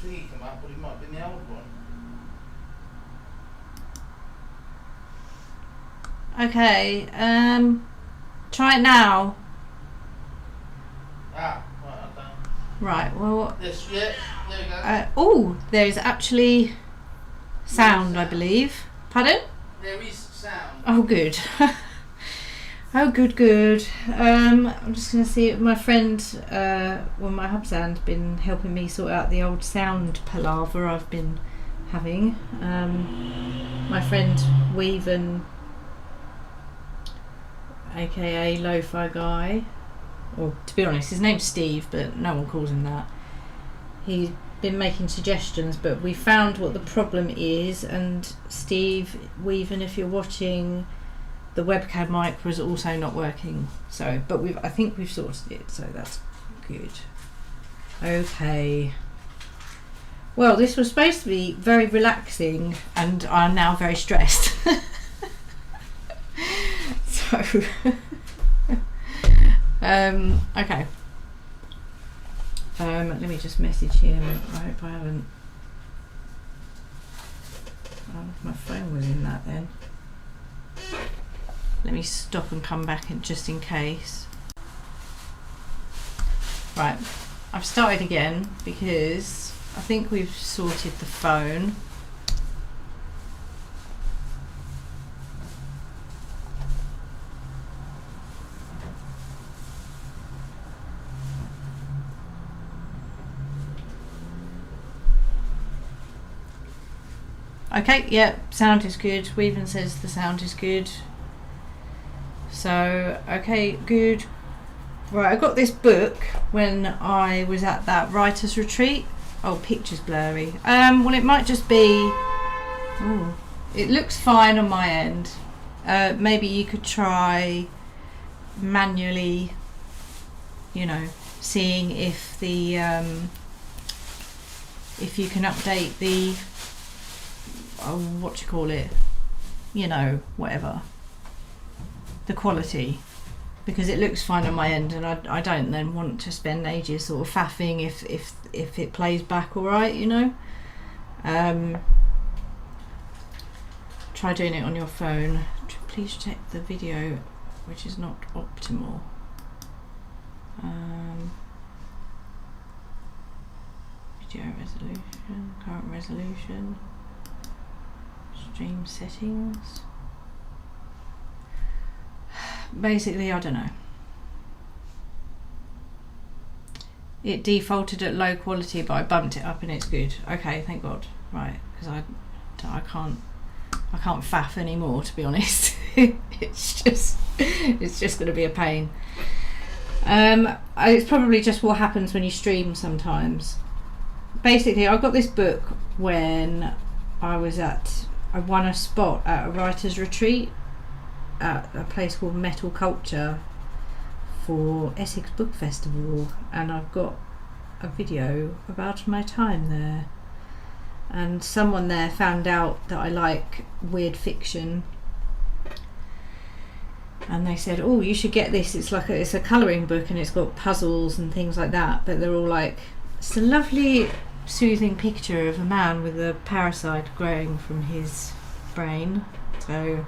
thingy come up, but it might be in the old one. Okay, try it now. Ah, right, okay. Right, well... This, yeah, there we go. Oh, there's actually sound, I believe. Pardon? There is sound. Oh, good. Oh, good. I'm just going to see my friend, my hub's been helping me sort out the old sound palaver I've been having. My friend Weaven, aka Lo-Fi Guy, or to be honest, his name's Steve, but no one calls him that. He's been making suggestions, but we found what the problem is, and Steve Weaven, if you're watching, the webcam mic was also not working. So, but I think we've sorted it, so that's good. Okay. Well, this was supposed to be very relaxing, and I'm now very stressed. So, okay. Let me just message him. I hope I haven't. Oh, my phone was in that then. Let me stop and come back just in case. Right, I've started again because I think we've sorted the phone. Okay, yeah, sound is good. Weaven says the sound is good. So, okay, good. Right, I got this book when I was at that writer's retreat. Oh, picture's blurry. Well, it might just be... Oh, it looks fine on my end. Maybe you could try manually, seeing if the... if you can update the... what do you call it? Whatever. The quality, because it looks fine on my end, and I don't then want to spend ages sort of faffing if it plays back all right, Try doing it on your phone. Please check the video, which is not optimal. Video resolution, current resolution, stream settings. Basically, I don't know. It defaulted at low quality, but I bumped it up and it's good. Okay, thank God. Right, because I can't faff anymore, to be honest. it's just going to be a pain. It's probably just what happens when you stream sometimes. Basically, I got this book when I won a spot at a writer's retreat at a place called Metal Culture for Essex Book Festival, and I've got a video about my time there, and someone there found out that I like weird fiction, and they said, oh, you should get this, it's a colouring book and it's got puzzles and things like that, but they're all like, it's a lovely soothing picture of a man with a parasite growing from his brain. So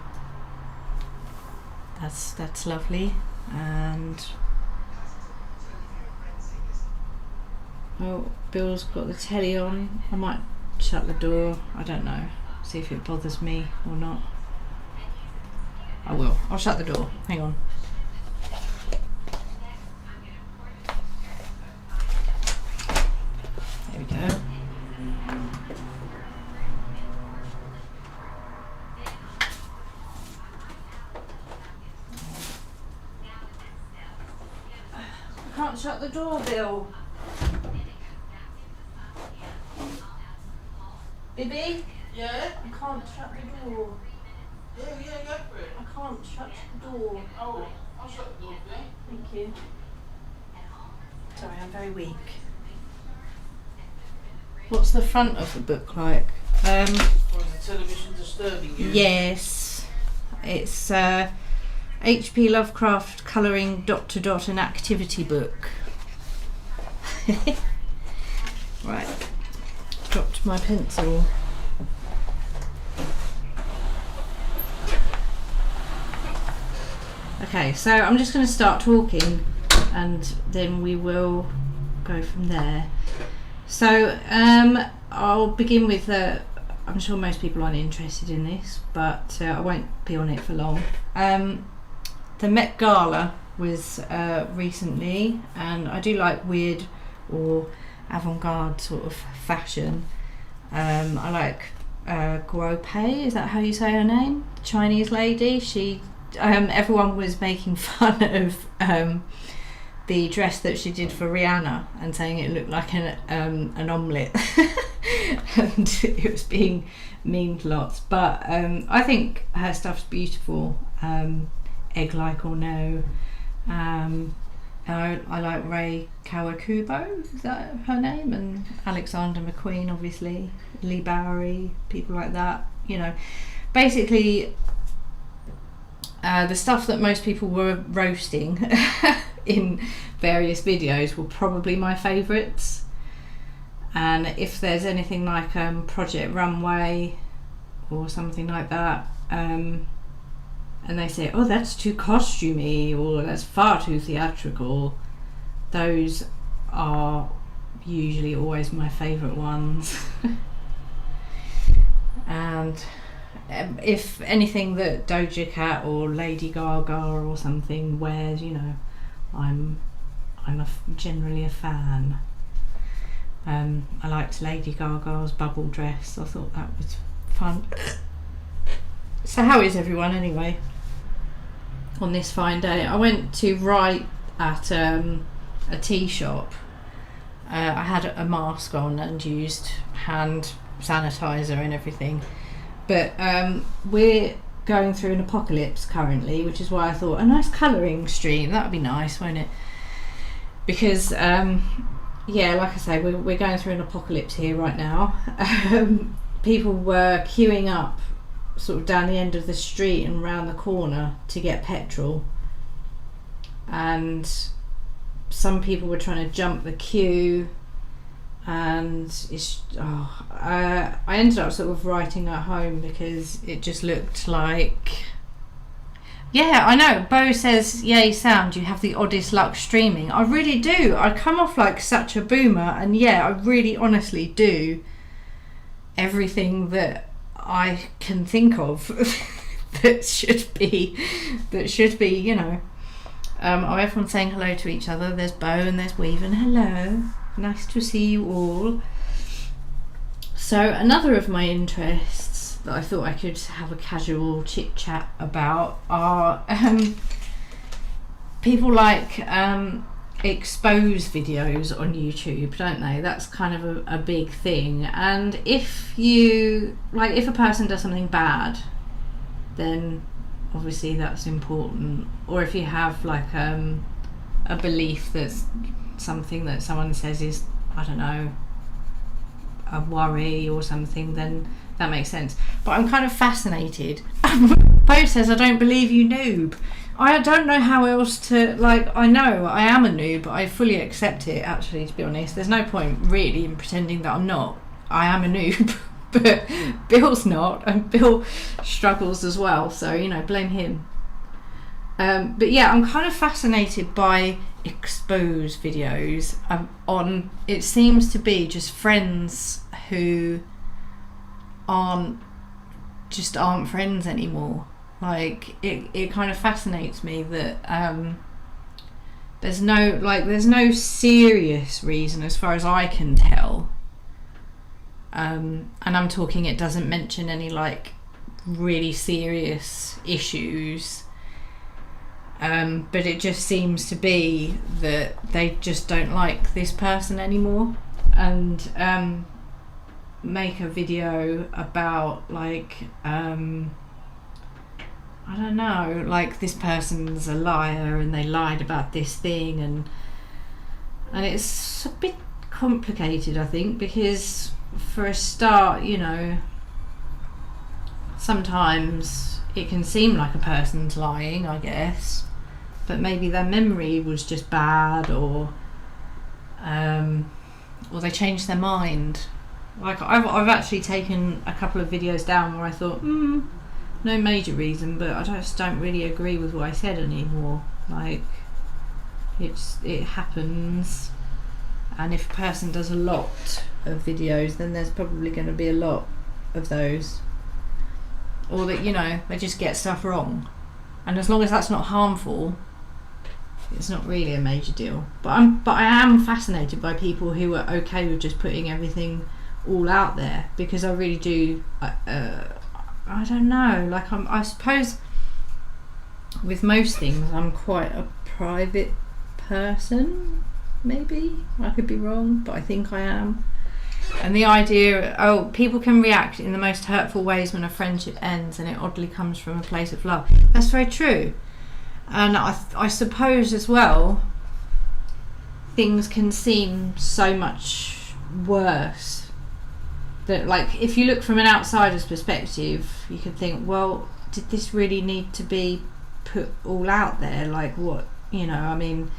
that's lovely. And oh, Bill's got the telly on. I might shut the door, I don't know, see if it bothers me or not. I will. I'll shut the door. Hang on. There we go. I can't shut the door, Bill. Bibby? Yeah? I can't shut the door. Yeah, go for it. I can't shut the door. Oh, I'll shut the door for you. Thank you. Sorry, I'm very weak. What's the front of the book like? Or is the television disturbing you? Yes. It's H.P. Lovecraft colouring ... an activity book. Right. dropped my pencil. Okay, so I'm just going to start talking and then we will go from there. So I'll begin with, I'm sure most people aren't interested in this, but I won't be on it for long. The Met Gala was recently, and I do like weird or avant-garde sort of fashion. I like Guo Pei, is that how you say her name? Chinese lady. She everyone was making fun of the dress that she did for Rihanna and saying it looked like an omelette and it was being memed lots, but I think her stuff's beautiful, egg-like or no. I like Ray Kawakubo, is that her name, and Alexander McQueen, obviously, Lee Bowery, people like that, you know, basically the stuff that most people were roasting in various videos were probably my favourites. And if there's anything like Project Runway or something like that, and they say, oh, that's too costumey or that's far too theatrical, those are usually always my favourite ones. And if anything that Doja Cat or Lady Gaga or something wears, you know, I'm generally a fan. I liked Lady Gaga's bubble dress. I thought that was fun. So how is everyone anyway on this fine day? I went to write at a tea shop. I had a mask on and used hand sanitizer and everything. But we're going through an apocalypse currently, which is why I thought a nice colouring stream, that would be nice, won't it? Because, yeah, like I say, we're going through an apocalypse here right now. People were queuing up sort of down the end of the street and round the corner to get petrol. And some people were trying to jump the queue. And I ended up sort of writing at home because it just looked like, yeah, I know, Bo says, yay sound, you have the oddest luck streaming. I really do. I come off like such a boomer, and yeah, I really honestly do everything that I can think of that should be, you know. Everyone's saying hello to each other. There's Bo and there's Weaven. Hello. Nice to see you all. So another of my interests that I thought I could have a casual chit chat about are people like expose videos on YouTube, don't they? That's kind of a big thing. And if a person does something bad, then obviously that's important. Or if you have like a belief that's something that someone says is, I don't know, a worry or something, then that makes sense. But I'm kind of fascinated. Bo says, I don't believe you, noob. I don't know how else to, like, I know I am a noob, I fully accept it, actually, to be honest. There's no point really in pretending that I'm not. I am a noob. But Bill's not, and Bill struggles as well, so, you know, blame him. But yeah, I'm kind of fascinated by expose videos on, it seems to be just friends who aren't friends anymore. Like, it kind of fascinates me that there's no serious reason as far as I can tell. And I'm talking, it doesn't mention any like really serious issues. But it just seems to be that they just don't like this person anymore, and make a video about like I don't know, like this person's a liar and they lied about this thing, and it's a bit complicated, I think, because for a start, you know, sometimes it can seem like a person's lying, I guess, but maybe their memory was just bad, or they changed their mind, Like I've actually taken a couple of videos down where I thought, no major reason, but I just don't really agree with what I said anymore. Like it happens, and if a person does a lot of videos, then there's probably going to be a lot of those, or that, you know, they just get stuff wrong, and as long as that's not harmful, it's not really a major deal. But I am fascinated by people who are okay with just putting everything all out there, because I really do. I don't know. Like I suppose with most things, I'm quite a private person. Maybe I could be wrong, but I think I am. And the idea, people can react in the most hurtful ways when a friendship ends, and it oddly comes from a place of love. That's very true. And I suppose as well, things can seem so much worse that, like, if you look from an outsider's perspective, you could think, well, did this really need to be put all out there? Like, what, you know, I mean,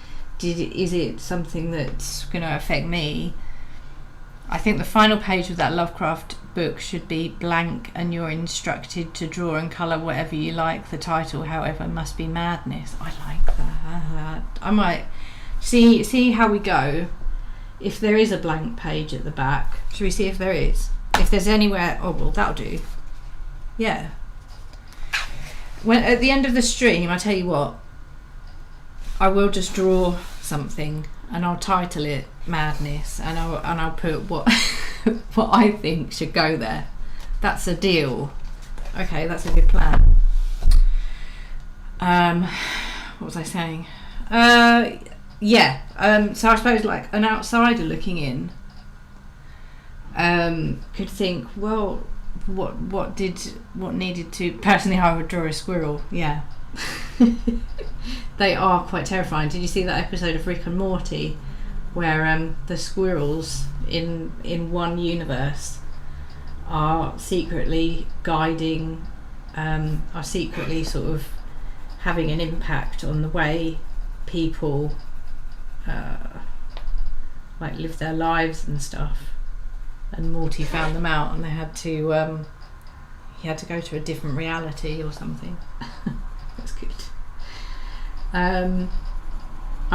is it something that's going to affect me? I think the final page of that Lovecraft book should be blank, and you're instructed to draw and colour whatever you like. The title, however, must be Madness. I like that. I might see how we go. If there is a blank page at the back, should we see if there is? If there's anywhere, oh well, that'll do. Yeah. When at the end of the stream, I tell you what, I will just draw something, and I'll title it Madness, and I'll put what what I think should go there. That's a deal. Okay, that's a good plan. What was I saying? So I suppose, like, an outsider looking in could think, well, what needed to. Personally, I would draw a squirrel. Yeah. They are quite terrifying. Did you see that episode of Rick and Morty where the squirrels in one universe are secretly guiding, are secretly sort of having an impact on the way people like live their lives and stuff? And Morty found them out, and they had to he had to go to a different reality or something. That's good. I'm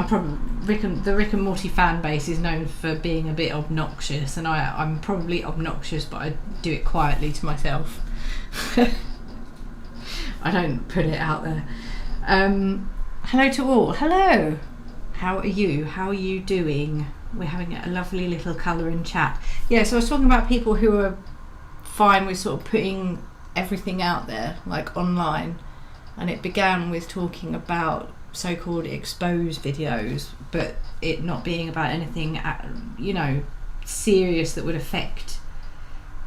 probably the Rick and Morty fan base is known for being a bit obnoxious, and I'm probably obnoxious, but I do it quietly to myself. I don't put it out there. Hello to all. Hello. How are you? How are you doing? We're having a lovely little colouring chat. Yeah, so I was talking about people who are fine with sort of putting everything out there, like online, and it began with talking about so-called exposed videos, but it not being about anything, you know, serious that would affect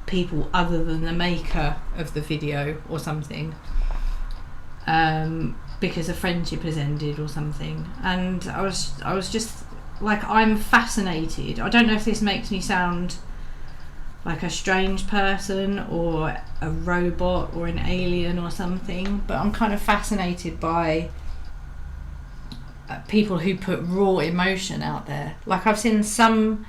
people other than the maker of the video or something, because a friendship has ended or something. And I was just like, I'm fascinated. I don't know if this makes me sound like a strange person or a robot or an alien or something, but I'm kind of fascinated by people who put raw emotion out there. Like, I've seen some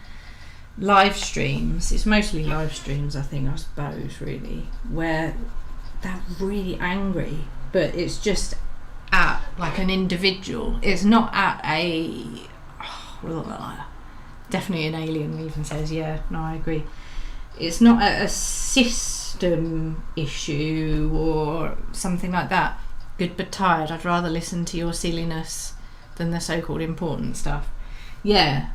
live streams, it's mostly live streams I suppose really, where they're really angry, but it's just at like an individual. It's not at a definitely an alien even says, yeah, no, I agree. It's not a system issue or something like that. Good but tired. I'd rather listen to your silliness than the so-called important stuff. Yeah.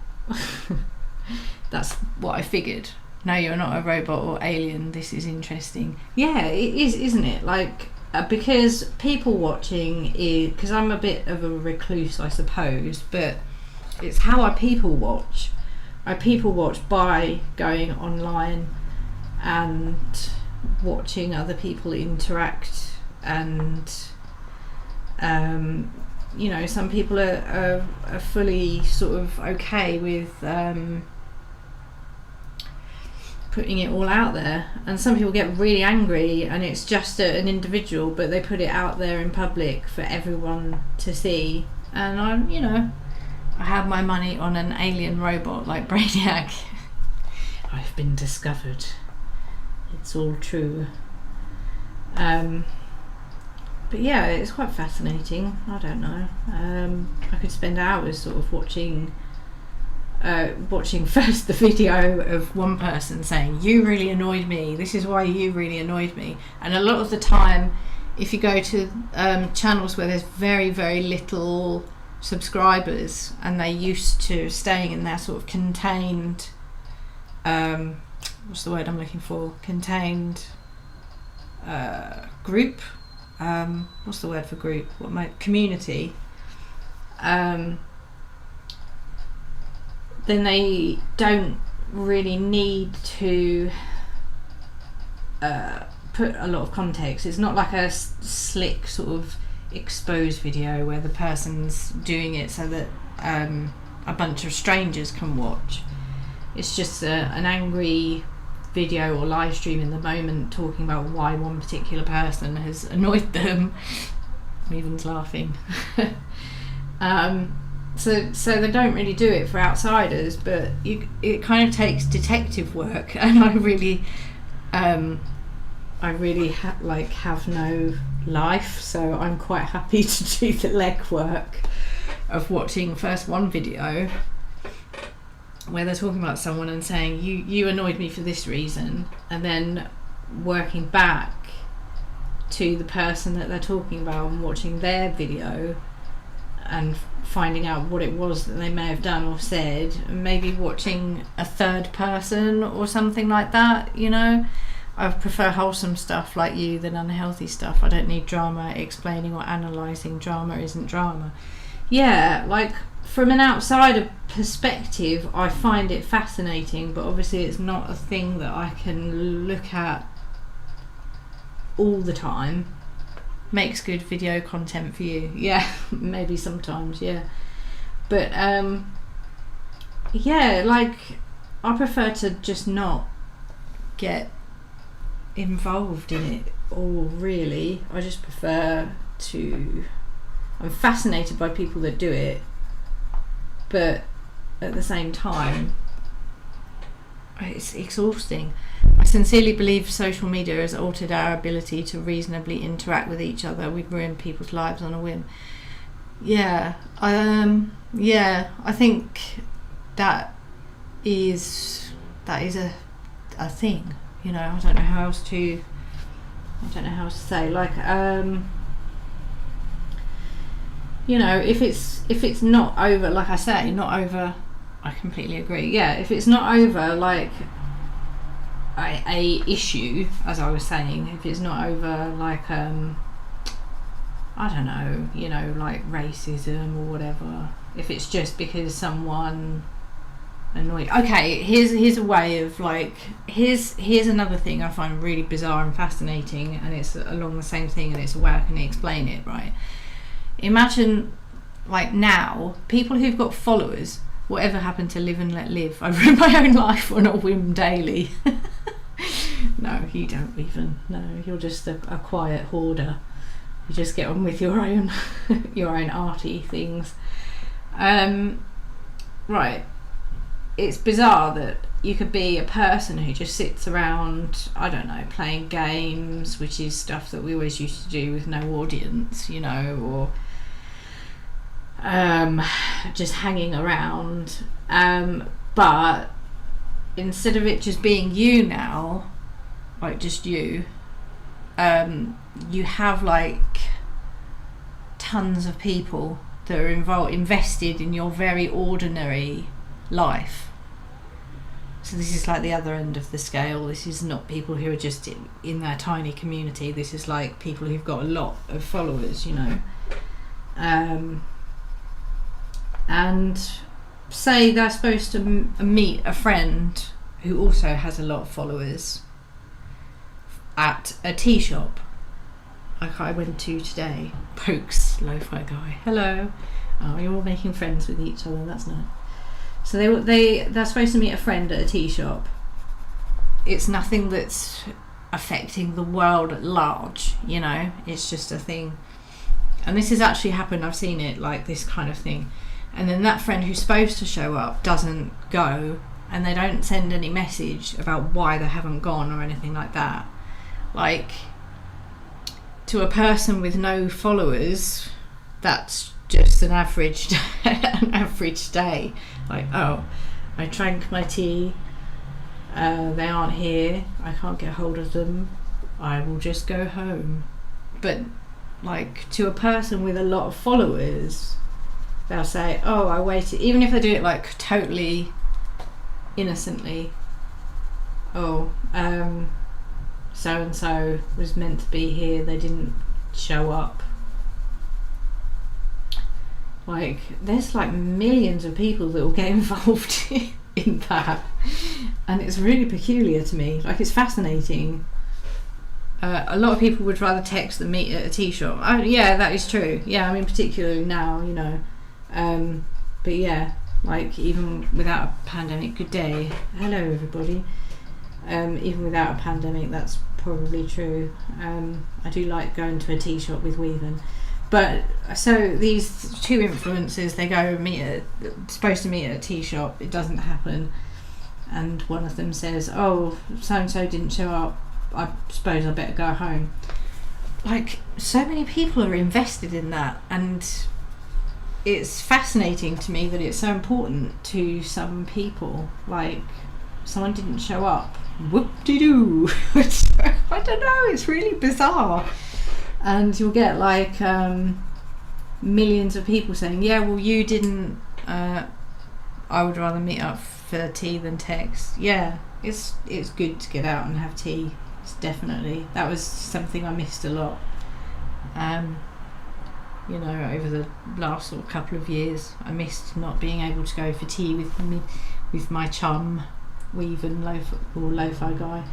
That's what I figured. No, you're not a robot or alien. This is interesting. Yeah, it is, isn't it? Like, because people watching is... Because I'm a bit of a recluse, I suppose, but it's how I people watch. I people watch by going online and watching other people interact, and you know, some people are fully sort of okay with putting it all out there, and some people get really angry and it's just an individual, but they put it out there in public for everyone to see. And I'm, you know, I have my money on an alien robot like Brainiac. I've been discovered. It's all true. But yeah, it's quite fascinating. I don't know. I could spend hours sort of watching first the video of one person saying, you really annoyed me, this is why you really annoyed me. And a lot of the time, if you go to channels where there's very, very little subscribers and they're used to staying in their sort of contained, what's the word I'm looking for? Contained group. What's the word for group? Community. Then they don't really need to put a lot of context. It's not like a slick sort of exposed video where the person's doing it so that a bunch of strangers can watch. It's just an angry video or live stream in the moment talking about why one particular person has annoyed them. Meven's laughing. So they don't really do it for outsiders, but it kind of takes detective work, and I really have no life, so I'm quite happy to do the legwork of watching first one video where they're talking about someone and saying you annoyed me for this reason, and then working back to the person that they're talking about and watching their video and finding out what it was that they may have done or said, and maybe watching a third person or something like that, you know. I prefer wholesome stuff like you than unhealthy stuff. I don't need drama explaining or analysing. Drama isn't drama. Yeah, like from an outsider perspective, I find it fascinating, but obviously it's not a thing that I can look at all the time. Makes good video content for you. Yeah, maybe sometimes, yeah. But yeah, like I prefer to just not get involved in it all, really. I just prefer to, I'm fascinated by people that do it, but at the same time it's exhausting. I sincerely believe social media has altered our ability to reasonably interact with each other. We've ruined people's lives on a whim. Yeah, I think that is a thing. You know, I don't know how else to say. Like, you know, if it's not over, like I say, not over. I completely agree. Yeah, if it's not over, like a issue, as I was saying, if it's not over, like I don't know, you know, like racism or whatever. If it's just because someone annoyed. Okay, here's a way of like here's another thing I find really bizarre and fascinating, and it's along the same thing, and it's a way I can explain it, right? Imagine like now people who've got followers, whatever happened to live and let live. I ruin my own life on a whim daily. No, you don't even. No, you're just a quiet hoarder. You just get on with your own arty things. Right. It's bizarre that you could be a person who just sits around, I don't know, playing games, which is stuff that we always used to do with no audience, you know, or just hanging around. But instead of it just being you now, like just you, you have like tons of people that are invested in your very ordinary life. So this is like the other end of the scale. This is not people who are just in their tiny community. This is like people who've got a lot of followers, you know. And say they're supposed to meet a friend who also has a lot of followers at a tea shop like I went to today. Pokes, lo-fi guy. Hello. Oh, you're all making friends with each other. That's nice. So they're supposed to meet a friend at a tea shop. It's nothing that's affecting the world at large, you know. It's just a thing. And this has actually happened. I've seen it, like this kind of thing. And then that friend who's supposed to show up doesn't go, and they don't send any message about why they haven't gone or anything like that. Like, to a person with no followers, that's just an average day. Like, oh, I drank my tea, they aren't here, I can't get hold of them, I will just go home. But like, to a person with a lot of followers, they'll say, oh, I waited, even if they do it like totally innocently. Oh, so and so was meant to be here, they didn't show up. Like, there's like millions of people that will get involved in that, and it's really peculiar to me. Like, it's fascinating. A lot of people would rather text than meet at a tea shop. Oh, yeah, that is true. Yeah, I mean, particularly now, you know. But yeah, like, even without a pandemic, good day, hello everybody. Even without a pandemic, that's probably true. I do like going to a tea shop with Weaven. But so these two influencers, they go supposed to meet at a tea shop. It doesn't happen, and one of them says, "Oh, so and so didn't show up. I suppose I better go home." Like, so many people are invested in that, and it's fascinating to me that it's so important to some people. Like, someone didn't show up, whoop-de-doo. I don't know, it's really bizarre. And you'll get like millions of people saying, yeah, well, you didn't, I would rather meet up for tea than text. Yeah, it's good to get out and have tea. It's definitely, that was something I missed a lot. You know, over the last sort of couple of years, I missed not being able to go for tea with my chum, Weaven, Lo-Fi Guy.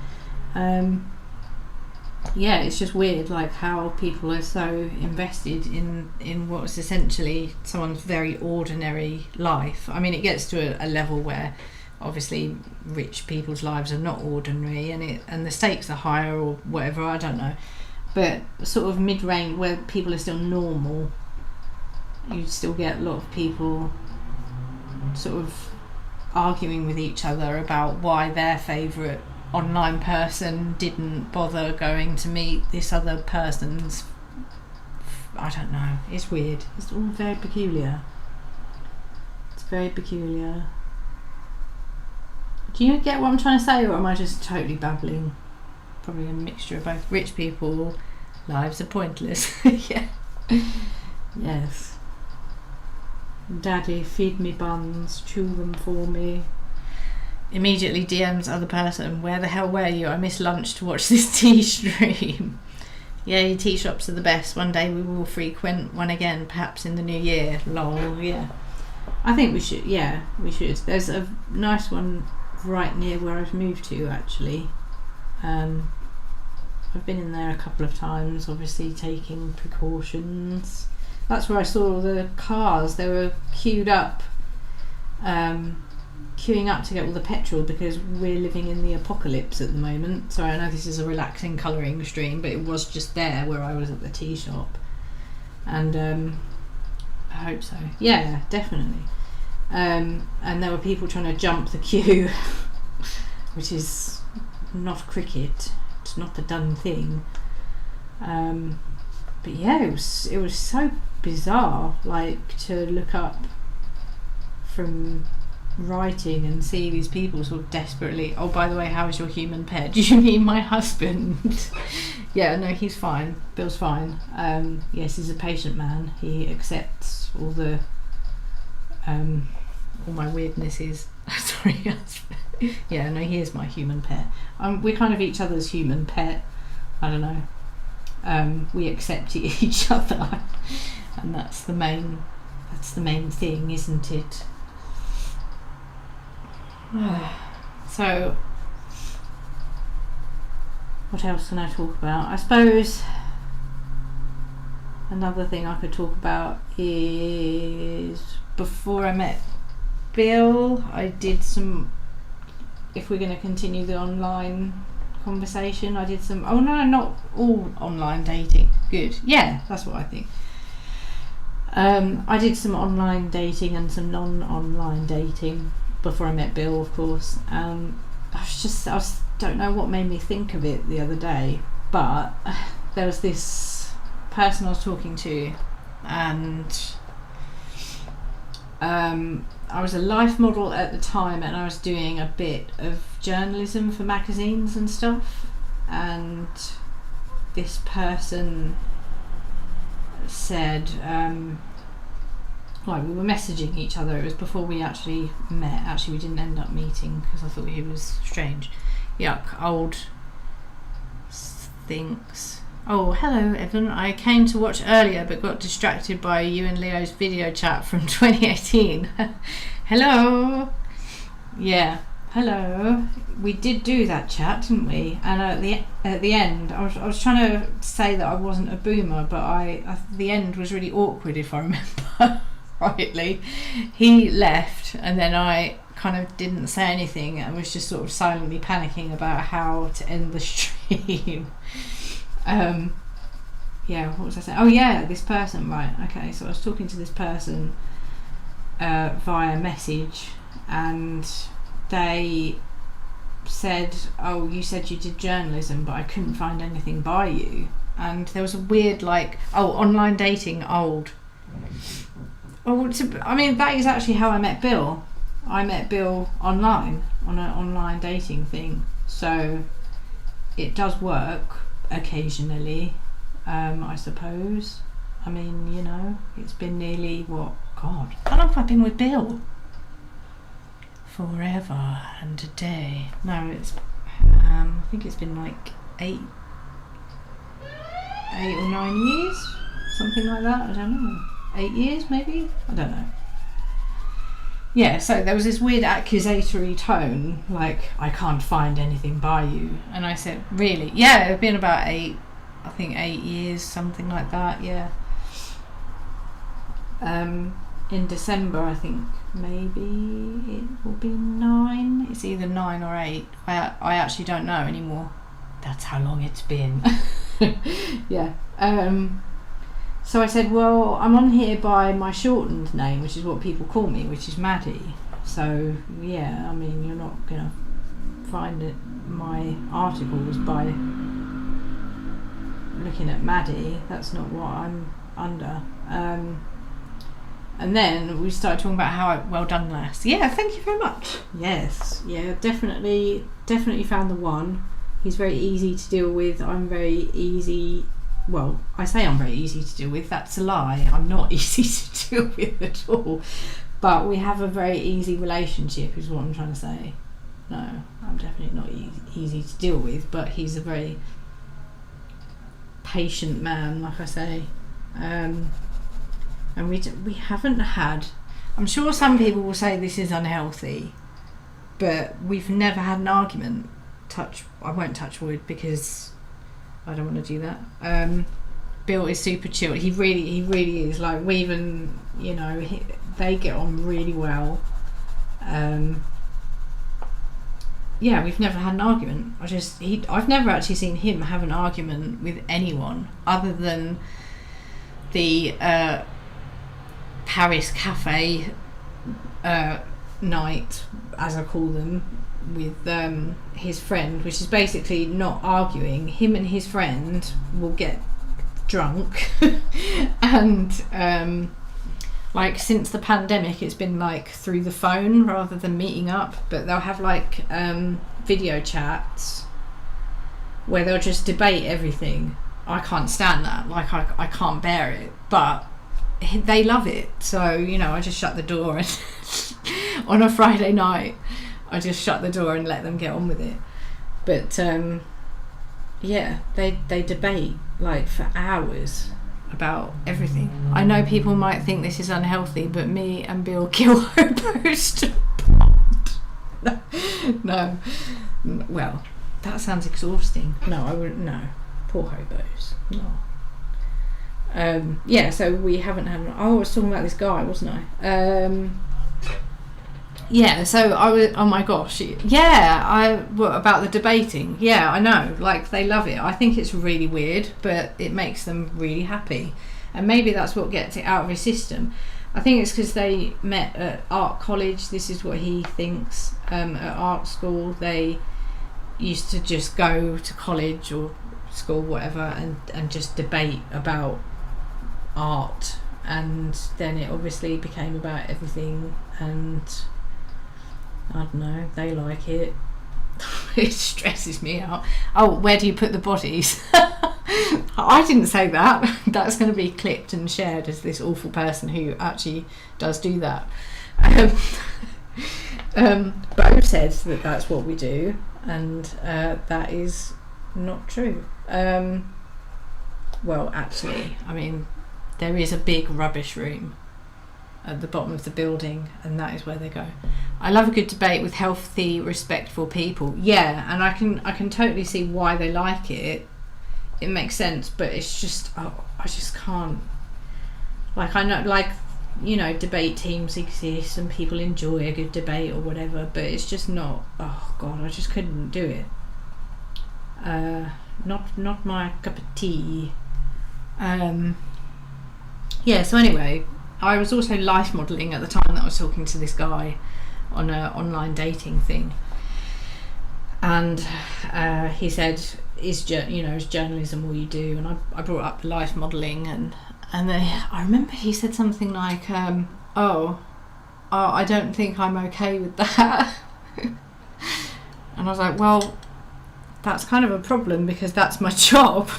Yeah, it's just weird, like, how people are so invested in what's essentially someone's very ordinary life. I mean, it gets to a level where obviously rich people's lives are not ordinary, and the stakes are higher or whatever, I don't know. But sort of mid-range, where people are still normal, you still get a lot of people sort of arguing with each other about why their favourite online person didn't bother going to meet this other person's. I don't know, it's weird. It's all very peculiar. It's very peculiar. Do you get what I'm trying to say, or am I just totally babbling? Probably a mixture of both. Rich people, lives are pointless. Yeah. Yes. Daddy, feed me buns, chew them for me. Immediately DMs other person, where the hell were you? I missed lunch to watch this tea stream. Yay, tea shops are the best. One day we will frequent one again, perhaps in the new year. Lol, yeah. I think we should, yeah, we should. There's a nice one right near where I've moved to, actually. I've been in there a couple of times, obviously taking precautions. That's where I saw the cars. They were queuing up to get all the petrol, because we're living in the apocalypse at the moment. So I know this is a relaxing colouring stream, but it was just there where I was at the tea shop. And I hope so. Yeah, definitely. And there were people trying to jump the queue, which is not cricket. It's not the done thing. But yeah, it was so bizarre, like, to look up from writing and see these people sort of desperately, oh, by the way, how is your human pet? Do you mean my husband? Yeah, no, he's fine. Bill's fine. Yes, he's a patient man. He accepts all the all my weirdnesses. Sorry. Yeah, no, he is my human pet. We're kind of each other's human pet. I don't know. We accept each other, and that's the main thing, isn't it? So, what else can I talk about? I suppose another thing I could talk about is, before I met Bill, I did some, if we're going to continue the online conversation, I did some, oh no, not all online dating. Good. Yeah, that's what I think. I did some online dating and some non-online dating. before I met Bill, of course. I don't know what made me think of it the other day, but there was this person I was talking to, and I was a life model at the time, and I was doing a bit of journalism for magazines and stuff, and this person said, like, we were messaging each other. It was before we actually met. Actually, we didn't end up meeting because I thought he was strange. Yuck, old thinks. Oh, hello, Evan. I came to watch earlier but got distracted by you and Leo's video chat from 2018. Hello. Yeah, hello. We did do that chat, didn't we? And at the end, I was trying to say that I wasn't a boomer, but the end was really awkward, if I remember rightly. He left, and then I kind of didn't say anything and was just sort of silently panicking about how to end the stream. Yeah, what was I saying? Oh yeah, this person, right, okay, so I was talking to this person via message, and they said, oh, you said you did journalism, but I couldn't find anything by you. And there was a weird, like, oh, online dating, old. Oh, I mean, that is actually how I met Bill. I met Bill online, on an online dating thing. So it does work occasionally, I suppose. I mean, you know, it's been nearly, what, God, how long have I been with Bill? Forever and a day. No, it's, I think it's been like 8 or 9 years, something like that, I don't know. 8 years maybe? I don't know. Yeah, so there was this weird accusatory tone, like, I can't find anything by you. And I said, really? Yeah, it's been about 8 years, something like that, yeah. In December, I think maybe it will be 9. It's either 9 or 8. I actually don't know anymore. That's how long it's been. Yeah. So I said, well, I'm on here by my shortened name, which is what people call me, which is Maddie. So, yeah, I mean, you're not going to find it. My article was by looking at Maddie. That's not what I'm under. And then we started talking about how well done, lass. Yeah, thank you very much. Yes, yeah, definitely found the one. He's very easy to deal with. I'm very easy. Well, I say I'm very easy to deal with. That's a lie. I'm not easy to deal with at all. But we have a very easy relationship, is what I'm trying to say. No, I'm definitely not easy to deal with. But he's a very patient man, like I say. And we haven't had. I'm sure some people will say this is unhealthy, but we've never had an argument. I won't touch wood because I don't want to do that. Bill is super chill. He really is. Like, we even, you know, they get on really well. Yeah, we've never had an argument. I've never actually seen him have an argument with anyone other than the Paris cafe night, as I call them, with his friend, which is basically not arguing. Him and his friend will get drunk and like, since the pandemic, it's been like through the phone rather than meeting up, but they'll have like video chats where they'll just debate everything. I can't stand that. Like, I can't bear it, but they love it. So, you know, I just shut the door and on a Friday night I just shut the door and let them get on with it. But yeah, they debate like for hours about everything. I know people might think this is unhealthy, but me and Bill kill hobos to bond. No. Well, that sounds exhausting. No, I wouldn't. No. Poor hobos. No. Yeah, so we haven't had. I was talking about this guy, wasn't I? Yeah, so I was. Oh my gosh, yeah. What about the debating? Yeah, I know. Like, they love it. I think it's really weird, but it makes them really happy, and maybe that's what gets it out of his system. I think it's because they met at art college. This is what he thinks. At art school, they used to just go to college or school, whatever, and just debate about art, and then it obviously became about everything, and I don't know, they like it. It stresses me out. Oh, where do you put the bodies? I didn't say that. That's going to be clipped and shared as this awful person who actually does do that. Bo says that that's what we do, and that is not true. Well, actually, I mean, there is a big rubbish room at the bottom of the building, and that is where they go. I love a good debate with healthy, respectful people. Yeah, and I can totally see why they like it. It makes sense, but it's just, I just can't. Like, I know, like, you know, debate teams exist and people enjoy a good debate or whatever, but it's just not. Oh God, I just couldn't do it. Not my cup of tea. Yeah. So anyway, I was also life modelling at the time that I was talking to this guy on an online dating thing, and he said, "Is journalism all you do?" And I brought up life modelling, and I remember he said something like, "Oh, I don't think I'm okay with that." And I was like, "Well, that's kind of a problem because that's my job."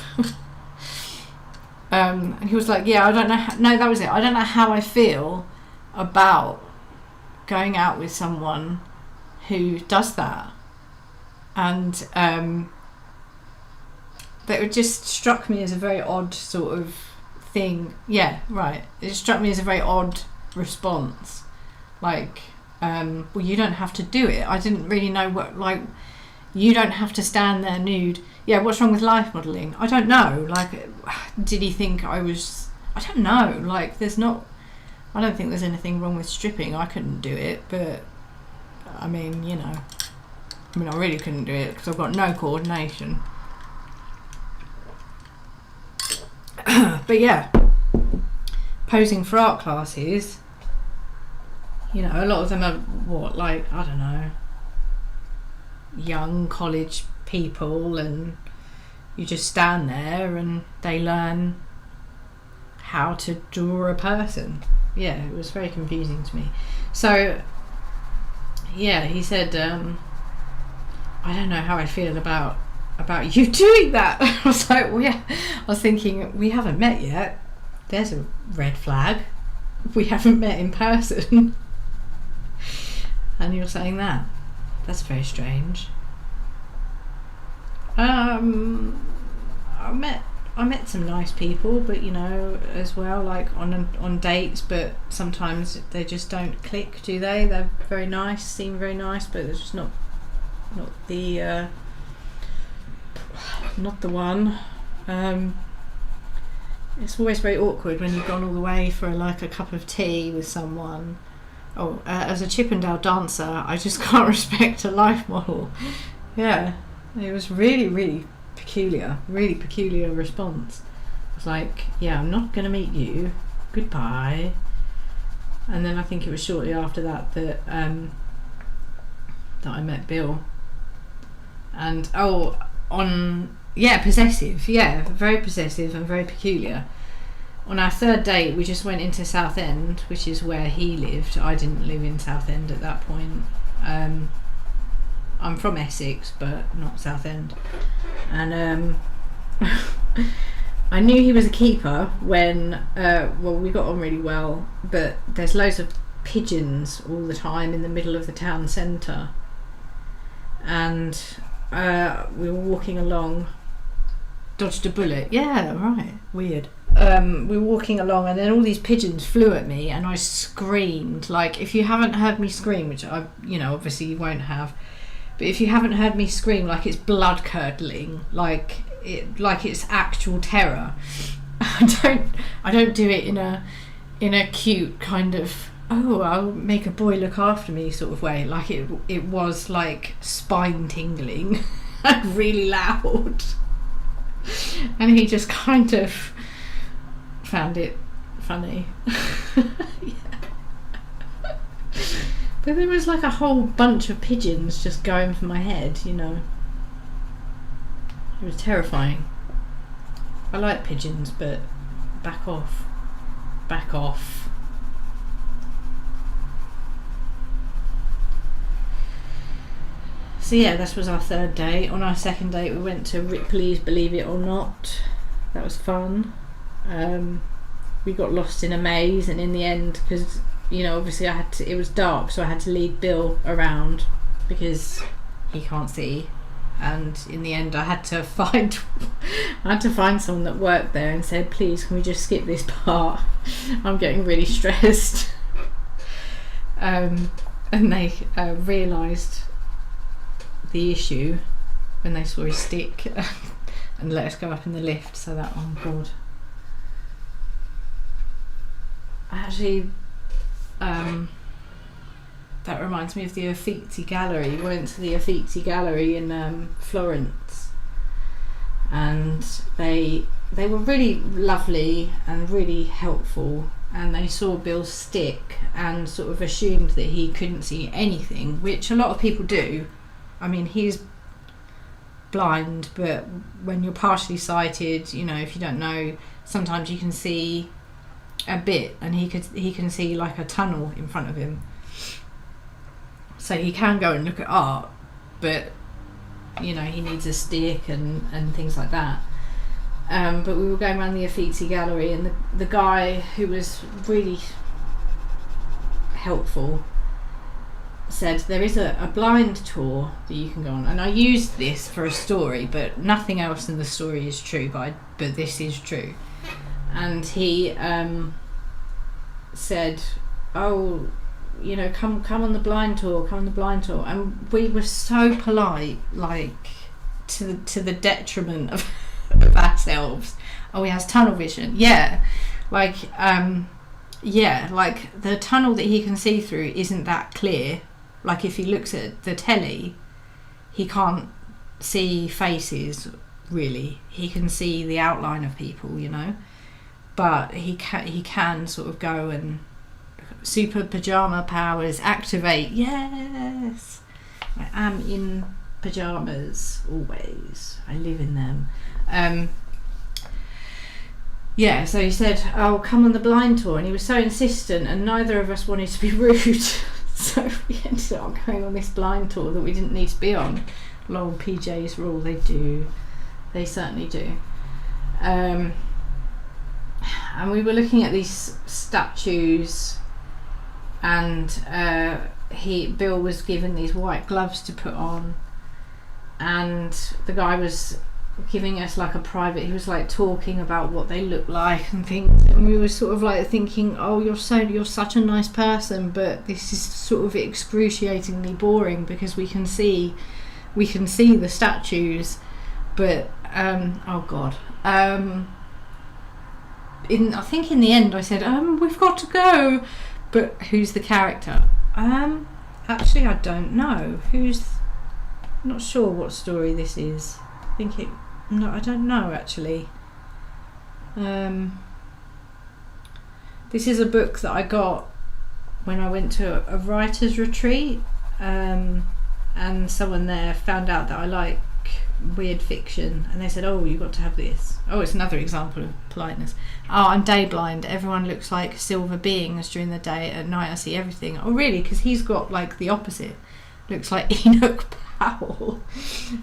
And he was like, "Yeah, I don't know. No, that was it. I don't know how I feel about going out with someone who does that." And that just struck me as a very odd sort of thing. Yeah, right. It struck me as a very odd response. Like, well, you don't have to do it. I didn't really know what, like, you don't have to stand there nude. Yeah, what's wrong with life modelling? I don't know. Like, did he think I was... I don't know. Like, I don't think there's anything wrong with stripping. I couldn't do it, but, I mean, you know. I mean, I really couldn't do it because I've got no coordination. But yeah, posing for art classes, you know, a lot of them are, what, like, I don't know, young college people, and you just stand there and they learn how to draw a person. Yeah, it was very confusing to me. So, yeah, he said, I don't know how I feel about you doing that. I was like, well, yeah. I was thinking, we haven't met yet. There's a red flag. We haven't met in person. And you're saying that. That's very strange. I met some nice people, but, you know, as well, like on dates, but sometimes they just don't click, do they? They're very nice, seem very nice, but they're just not the one. It's always very awkward when you've gone all the way for like a cup of tea with someone. As a Chippendale dancer, I just can't respect a life model. Yeah, it was really, really peculiar response. I was like, yeah, I'm not going to meet you, goodbye. And then I think it was shortly after that that I met Bill. And possessive, yeah, very possessive and very peculiar. On our third date, we just went into Southend, which is where he lived. I didn't live in Southend at that point. I'm from Essex, but not Southend. And I knew he was a keeper when, we got on really well, but there's loads of pigeons all the time in the middle of the town centre. And we were walking along, dodged a bullet. Yeah, right. Weird. We were walking along, and then all these pigeons flew at me, and I screamed. Like, if you haven't heard me scream, which I, obviously you won't have, but if you haven't heard me scream, like, it's blood curdling, like it's actual terror. I don't do it in a cute kind of, oh, I'll make a boy look after me sort of way. Like, it was like spine tingling and really loud. And he just kind of found it funny. Yeah. But there was like a whole bunch of pigeons just going for my head, you know. It was terrifying. I like pigeons, but back off. Back off. So yeah, this was our third day. On our second date, we went to Ripley's Believe It or Not. That was fun. We got lost in a maze, and in the end, because you know, obviously it was dark, so I had to lead Bill around because he can't see. And in the end, I had to find someone that worked there and said, "Please, can we just skip this part? I'm getting really stressed." And they realised the issue when they saw his stick and let us go up in the lift. So that, oh god, actually, that reminds me of the Uffizi Gallery. We went to the Uffizi Gallery in Florence, and they were really lovely and really helpful, and they saw Bill's stick and sort of assumed that he couldn't see anything, which a lot of people do. I mean, he's blind, but when you're partially sighted, you know, if you don't know, sometimes you can see a bit, and he can see like a tunnel in front of him. So he can go and look at art, but you know, he needs a stick and things like that. But we were going around the Uffizi Gallery, and the guy who was really helpful said there is a blind tour that you can go on, and I used this for a story, but nothing else in the story is true, but this is true. And he said, "Oh, you know, come on the blind tour, and we were so polite, like to the detriment of ourselves. Oh, he has tunnel vision. Yeah, like the tunnel that he can see through isn't that clear. Like if he looks at the telly, he can't see faces really. He can see the outline of people, you know, but he can sort of go and super pajama powers activate. Yes, I am in pajamas always. I live in them. Yeah, so he said, "Oh, come on the blind tour," and he was so insistent, and neither of us wanted to be rude. So we ended up going on this blind tour that we didn't need to be on. Lol, PJs rule. They certainly do. And we were looking at these statues, and Bill was given these white gloves to put on, and the guy was giving us like a private, he was like talking about what they look like and things, and we were sort of like thinking, oh, you're such a nice person, but this is sort of excruciatingly boring because we can see the statues, but oh god, I think in the end I said, we've got to go, but who's the character? Actually I don't know not sure what story this is. I don't know actually. This is a book that I got when I went to a writer's retreat, and someone there found out that I like weird fiction, and they said, "Oh, you've got to have this." Oh, it's another example of politeness. "Oh, I'm day blind. Everyone looks like silver beings during the day. At night I see everything." Oh, really? Because he's got like the opposite. Looks like Enoch Powell.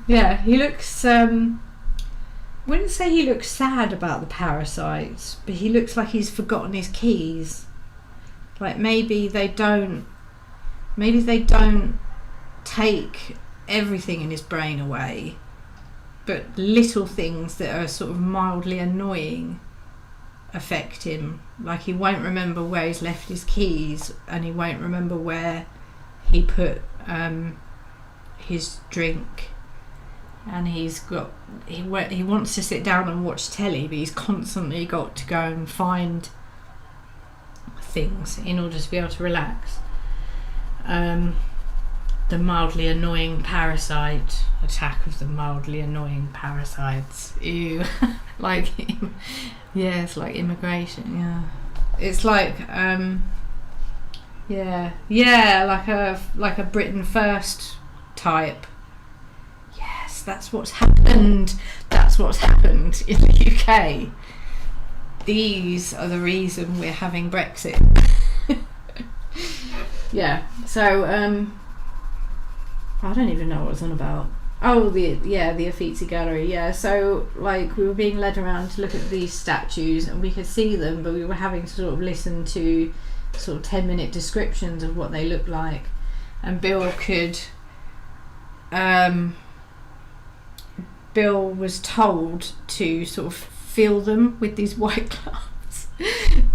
Yeah, he looks, wouldn't say he looks sad about the parasites, but he looks like he's forgotten his keys. Like maybe they don't take everything in his brain away, but little things that are sort of mildly annoying affect him. Like he won't remember where he's left his keys, and he won't remember where he put his drink, and he wants to sit down and watch telly, but he's constantly got to go and find things in order to be able to relax. The mildly annoying parasite, attack of the mildly annoying parasites. Ew. Like, yeah, it's like immigration. Yeah, it's like Yeah, like a Britain First type. Yes, that's what's happened. That's what's happened in the UK. These are the reason we're having Brexit. Yeah. So I don't even know what I was on about. Oh, the Uffizi Gallery. Yeah. So like we were being led around to look at these statues, and we could see them, but we were having to sort of listen to sort of 10-minute descriptions of what they look like, and Bill was told to sort of feel them with these white gloves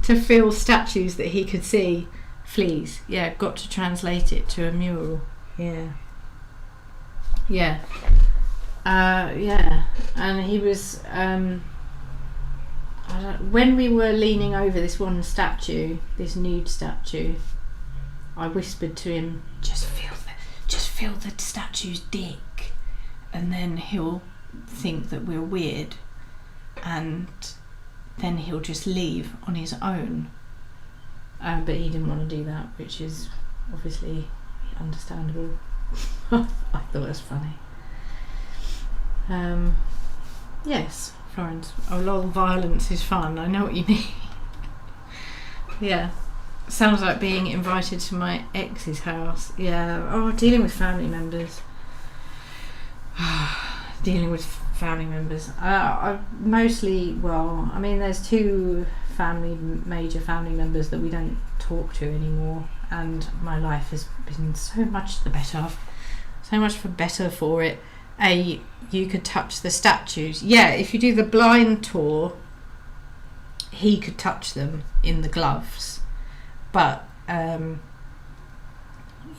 to feel statues that he could see. Fleas. Yeah, got to translate it to a mural. Yeah, and he was when we were leaning over this one statue, this nude statue, I whispered to him, just feel the statue's dick, and then he'll think that we're weird, and then he'll just leave on his own. But he didn't want to do that, which is obviously understandable. I thought it was funny. Yes, Florence. Oh lol, violence is fun. I know what you mean. Yeah. Sounds like being invited to my ex's house. Yeah. Oh, dealing with family members. Dealing with family members. I mostly, well, I mean, there's two major family members that we don't talk to anymore, and my life has been so much the better. So much for better for it. You could touch the statues. Yeah, if you do the blind tour, he could touch them in the gloves. But, you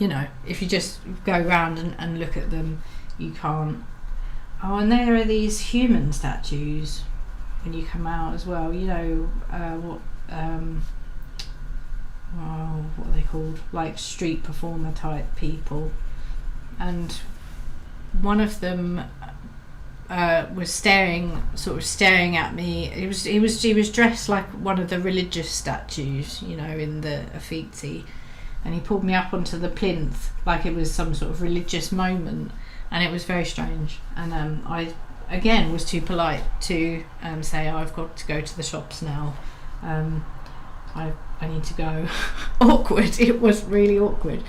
know, if you just go around and look at them, you can't. Oh, and there are these human statues when you come out as well. You know, what are they called? Like street performer type people. And one of them was staring at me. He was dressed like one of the religious statues, you know, in the Uffizi, and he pulled me up onto the plinth like it was some sort of religious moment, and it was very strange. And I again was too polite to say, oh, I've got to go to the shops now. I need to go. Awkward. It was really awkward.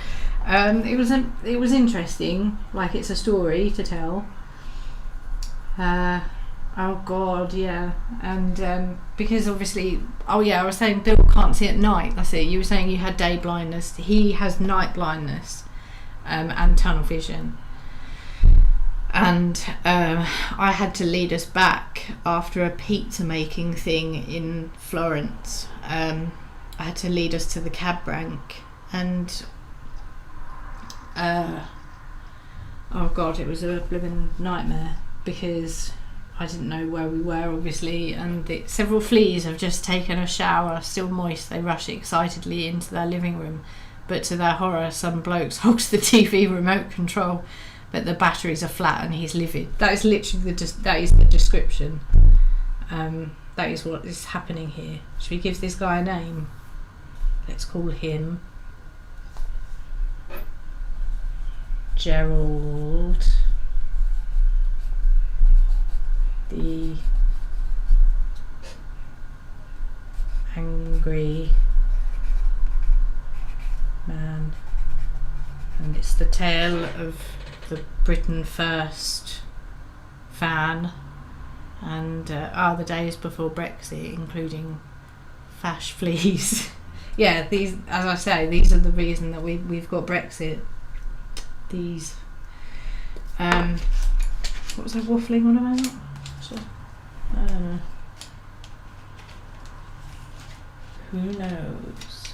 It was interesting. Like, it's a story to tell. Oh God, yeah. And because obviously, oh yeah, I was saying Bill can't see at night. That's it. You were saying you had day blindness. He has night blindness, and tunnel vision. And I had to lead us back after a pizza making thing in Florence. I had to lead us to the cab rank, and oh God, it was a blooming nightmare because I didn't know where we were, obviously, and several fleas have just taken a shower, still moist. They rush excitedly into their living room, but to their horror, some blokes holds the TV remote control, but the batteries are flat and he's livid. That is literally that is the description. That is what is happening here. Should we give this guy a name? Let's call him Gerald the Angry Man, and it's the tale of the Britain First fan and the days before Brexit, including fash fleas. Yeah, these, as I say, these are the reason that we've got Brexit. These what was I waffling on about? Who knows?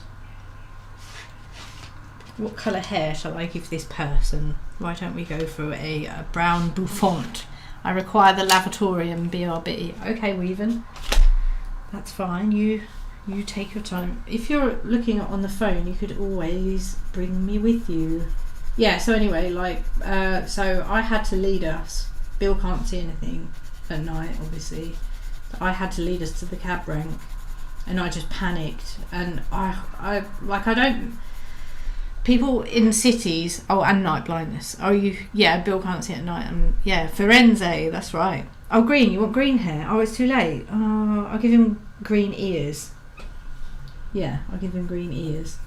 What colour hair shall I give this person? Why don't we go for a brown bouffant? I require the lavatorium BRB. Okay, Weaven. That's fine. You take your time. If you're looking on the phone, you could always bring me with you. Yeah, so anyway, so I had to lead us. Bill can't see anything at night, obviously. But I had to lead us to the cab rank, and I just panicked. And I don't... people in cities. Oh, and night blindness. Oh, Bill can't see at night. And yeah, Firenze. That's right. Oh, green. You want green hair? Oh, it's too late. Oh, I'll give him green ears. Yeah, I'll give him green ears.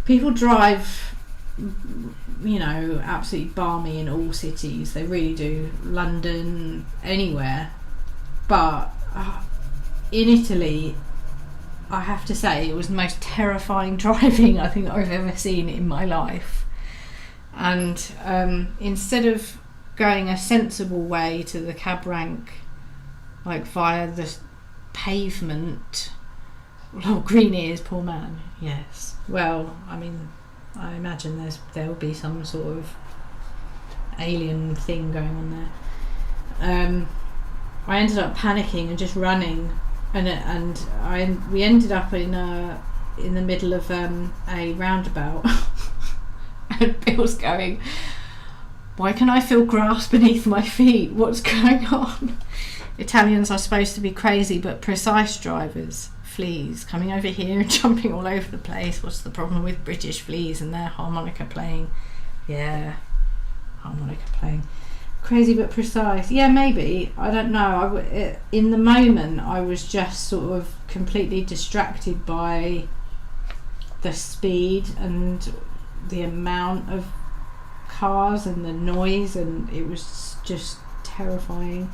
People drive, absolutely balmy in all cities. They really do. London, anywhere. But in Italy, I have to say, it was the most terrifying driving I think I've ever seen in my life. And instead of going a sensible way to the cab rank, like via the pavement, green ears, poor man. Yes. Well, I mean, I imagine there'll be some sort of alien thing going on there. I ended up panicking and just running, and we ended up in the middle of a roundabout. And Bill's going, "Why can I feel grass beneath my feet? What's going on?" Italians are supposed to be crazy but precise drivers. Fleas coming over here and jumping all over the place. What's the problem with British fleas and their harmonica playing? Yeah, harmonica playing. Crazy but precise. Yeah, maybe. I don't know. In the moment, I was just sort of completely distracted by the speed and the amount of cars and the noise, and it was just terrifying.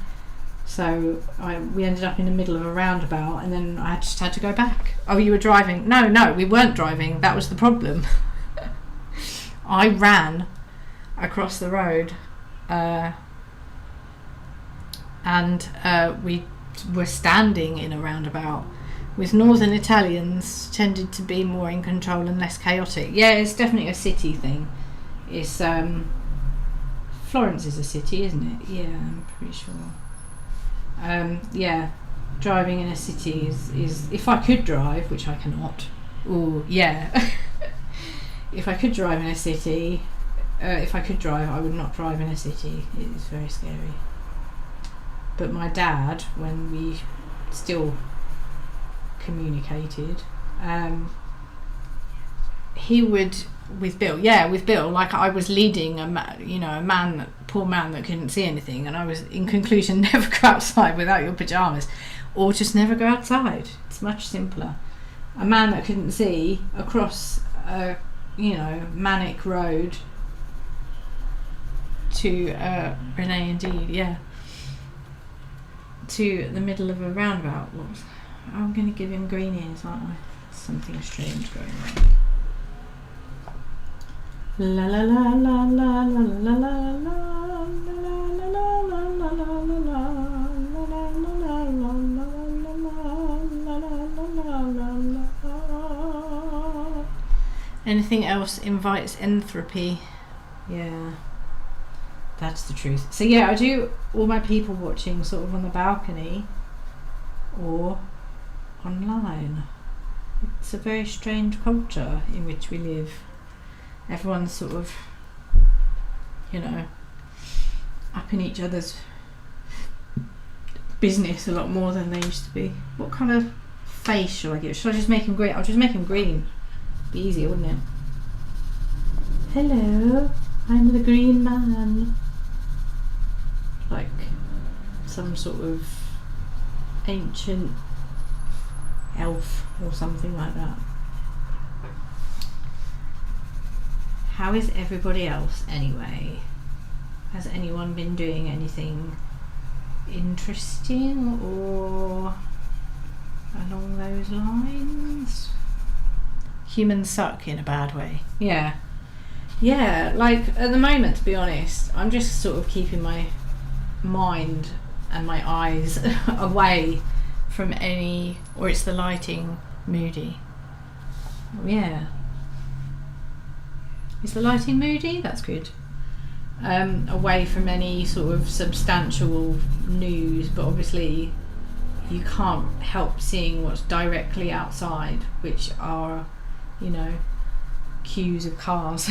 So we ended up in the middle of a roundabout, and then I just had to go back. Oh, you were driving? No, we weren't driving. That was the problem. I ran across the road, and we were standing in a roundabout. With northern Italians tended to be more in control and less chaotic. Yeah, it's definitely a city thing. It's Florence is a city, isn't it? Yeah, I'm pretty sure. Yeah, driving in a city is if I could drive, which I cannot. Oh, yeah. If I could drive in a city, I would not drive in a city. It is very scary. But my dad, when we still communicated, he would with Bill, like I was leading a poor man that couldn't see anything, and I was, in conclusion, never go outside without your pyjamas, or just never go outside. It's much simpler. A man that couldn't see across a manic road to Renee, indeed, yeah, to the middle of a roundabout. I'm going to give him green ears, aren't I? Something strange going on. La la la la la la la la la la. Anything else invites entropy. Yeah, that's the truth. So yeah, I do all my people watching sort of on the balcony or online. It's a very strange culture in which we live. Everyone's sort of, up in each other's business a lot more than they used to be. What kind of face shall I give? Should I just make him green? I'll just make him green. Be easier, wouldn't it? Hello, I'm the green man. Like some sort of ancient elf or something like that. How is everybody else anyway? Has anyone been doing anything interesting or along those lines? Humans suck in a bad way. Yeah, like at the moment, to be honest, I'm just sort of keeping my mind and my eyes away from any, or it's the lighting, moody. Yeah. Is the lighting moody? That's good. Away from any sort of substantial news, but obviously you can't help seeing what's directly outside, which are, queues of cars.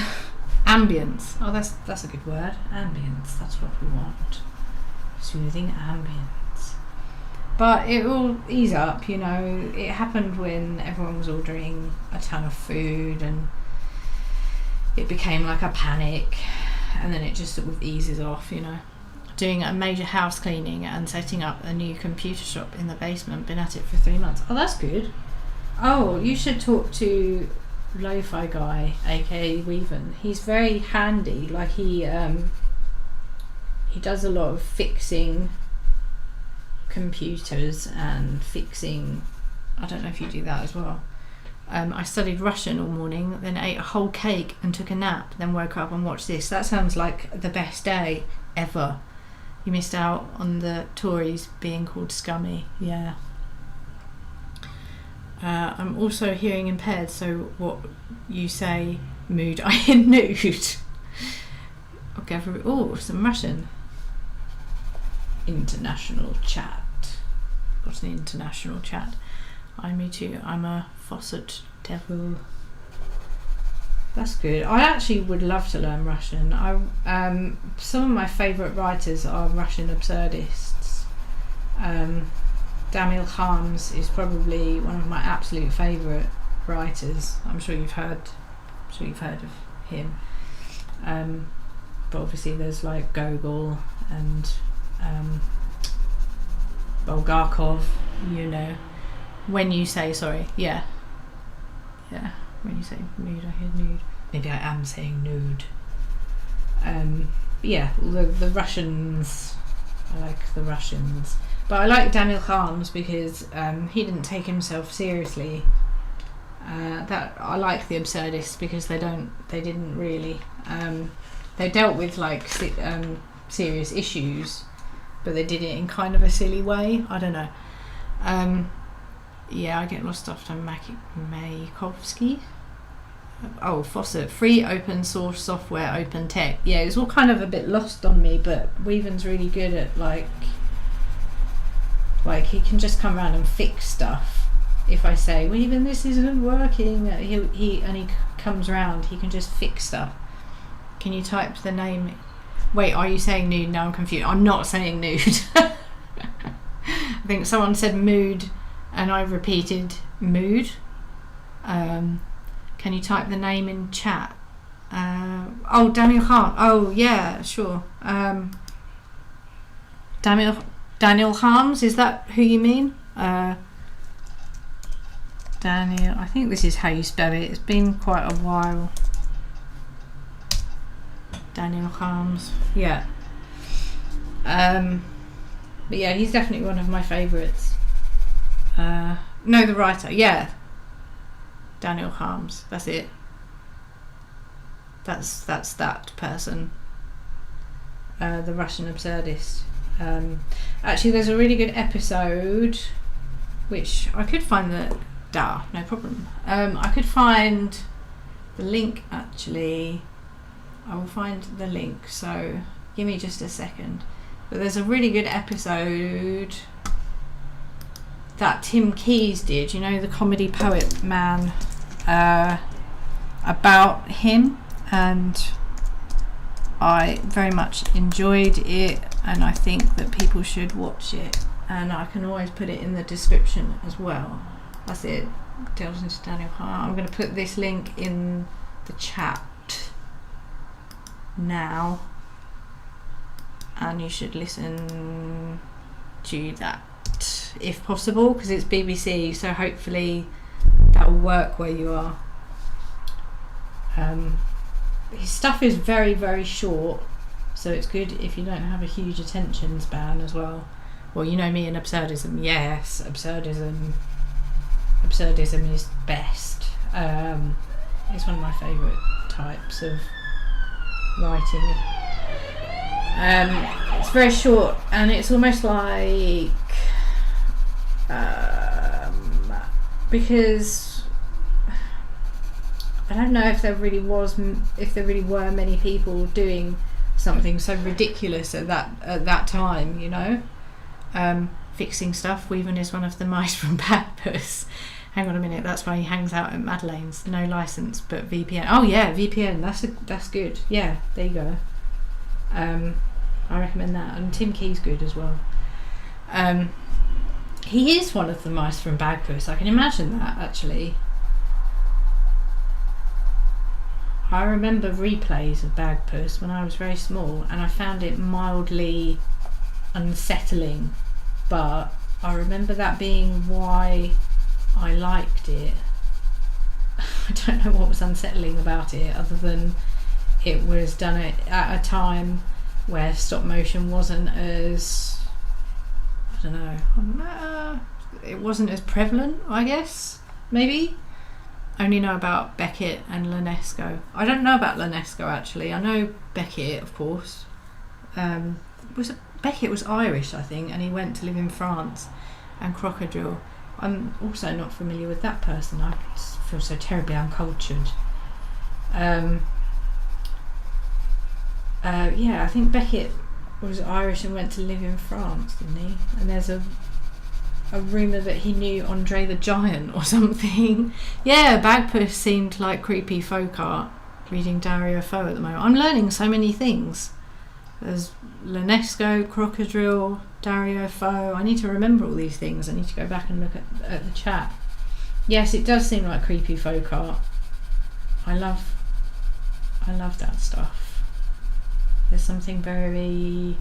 Ambience. Oh, that's a good word. Ambience. That's what we want. Soothing ambience. But it will ease up, you know. It happened when everyone was ordering a ton of food and it became like a panic, and then it just sort of eases off, you know. Doing a major house cleaning and setting up a new computer shop in the basement. Been at it for 3 months. Oh, that's good. Oh, you should talk to Lo-Fi Guy, aka Weaven. He's very handy. Like he does a lot of fixing computers and fixing. I don't know if you do that as well. I studied Russian all morning, then ate a whole cake and took a nap, then woke up and watched this. That sounds like the best day ever. You missed out on the Tories being called scummy. Yeah. I'm also hearing impaired, so what you say, mood, I hear nude. Okay, some Russian. International chat. Got an international chat. Me too. I'm a faucet devil. That's good. I actually would love to learn Russian. Some of my favourite writers are Russian absurdists. Daniel Harms is probably one of my absolute favourite writers. I'm sure you've heard of him. But obviously there's like Gogol and Bulgakov, you know. When you say sorry, yeah. When you say nude, I hear nude. Maybe I am saying nude. Yeah, the Russians. I like the Russians, but I like Daniel Harms because he didn't take himself seriously. That I like the absurdists because they didn't really. They dealt with like serious issues, but they did it in kind of a silly way. I don't know. Yeah, I get lost after Mayakovsky. Oh, Fawcett. Free open source software, open tech. Yeah, it's all kind of a bit lost on me, but Weaven's really good at like he can just come around and fix stuff. If I say, Weaven, this isn't working, he comes around, he can just fix stuff. Can you type the name? Wait, are you saying nude? Now I'm confused. I'm not saying nude. I think someone said mood and I repeated mood. Can you type the name in chat? Daniel Hart. Oh yeah, sure. Daniel Harms, is that who you mean? Daniel, I think this is how you spell it. It's been quite a while. Daniel Harms, yeah. But yeah, he's definitely one of my favourites. No, the writer, yeah. Daniel Harms, that's it. That's that person. The Russian absurdist. Actually, there's a really good episode, which I could find no problem. I could find the link, actually. I will find the link, so give me just a second. But there's a really good episode that Tim Keyes did, you know, the comedy poet man, about him, and I very much enjoyed it, and I think that people should watch it, and I can always put it in the description as well. That's it. Delves into Daniel Hart. I'm going to put this link in the chat now, and you should listen to that if possible, because it's BBC, so hopefully that will work where you are. His stuff is very, very short, so it's good if you don't have a huge attention span as well. Well, you know me and absurdism. Yes, absurdism is best. It's one of my favourite types of writing. It's very short, and it's almost like because I don't know if there really were many people doing something so ridiculous at that time, you know. Fixing stuff. Weaven is one of the mice from Badpuss. Hang on a minute, that's why he hangs out at Madeleine's. No license, but VPN. Oh yeah, VPN. That's good. Yeah, there you go. I recommend that, and Tim Key's good as well. He is one of the mice from Bagpuss. I can imagine that, actually. I remember replays of Bagpuss when I was very small, and I found it mildly unsettling, but I remember that being why I liked it. I don't know what was unsettling about it, other than it was done at a time where stop motion wasn't as, I don't know, it wasn't as prevalent, I guess, maybe. I only know about Beckett and Ionesco. I don't know about Ionesco, actually. I know Beckett, of course. Beckett was Irish, I think, and he went to live in France. And Crocodile. I'm also not familiar with that person. I feel so terribly uncultured. Yeah, I think Beckett was Irish and went to live in France, didn't he? And there's a rumour that he knew Andre the Giant or something. Yeah, Bagpuss seemed like creepy folk art. Reading Dario Fo at the moment. I'm learning so many things. There's Ionesco, Crocodile, Dario Fo. I need to remember all these things. I need to go back and look at the chat. Yes, it does seem like creepy folk art. I love that stuff. There's something very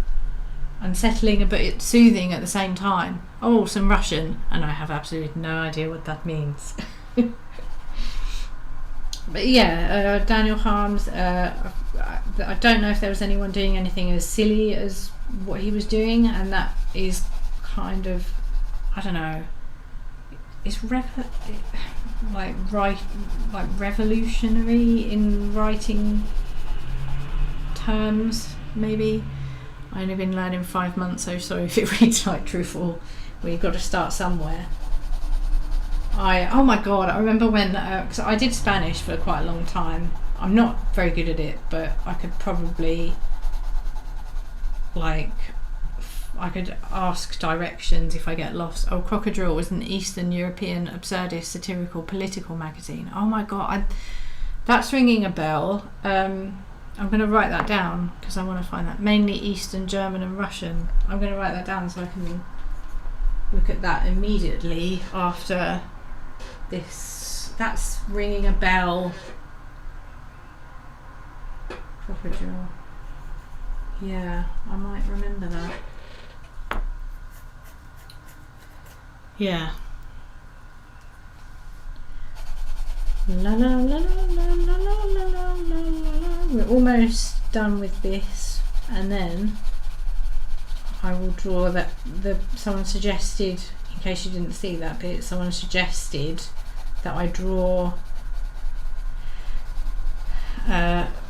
unsettling but it's soothing at the same time. Oh, some Russian, and I have absolutely no idea what that means. But yeah, Daniel Harms, I don't know if there was anyone doing anything as silly as what he was doing, and that is kind of, I don't know, it's revolutionary in writing terms, maybe. I've only been learning 5 months, so sorry if it reads like truthful. Well, you've got to start somewhere. Oh my god, I remember when, because I did Spanish for quite a long time. I'm not very good at it, but I could probably, I could ask directions if I get lost. Oh, Crocodile was an Eastern European absurdist satirical political magazine. Oh my god, that's ringing a bell. I'm going to write that down because I want to find that. Mainly Eastern, German and Russian. I'm going to write that down so I can look at that immediately after this. That's ringing a bell. Crocodile. Yeah, I might remember that. Yeah. La la la la la la la la la la. We're almost done with this, and then I will draw that. Someone suggested, in case you didn't see that bit, someone suggested that I draw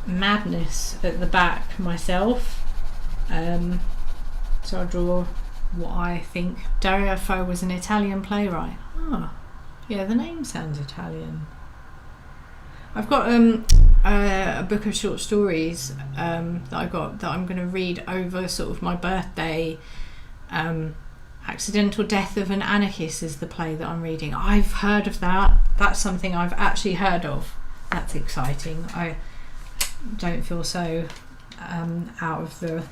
madness at the back myself. So I'll draw what I think. Dario Fo was an Italian playwright. Oh, yeah, the name sounds Italian. I've got a book of short stories that I got that I'm going to read over sort of my birthday. Accidental Death of an Anarchist is the play that I'm reading. I've heard of that. That's something I've actually heard of. That's exciting. I don't feel so out of the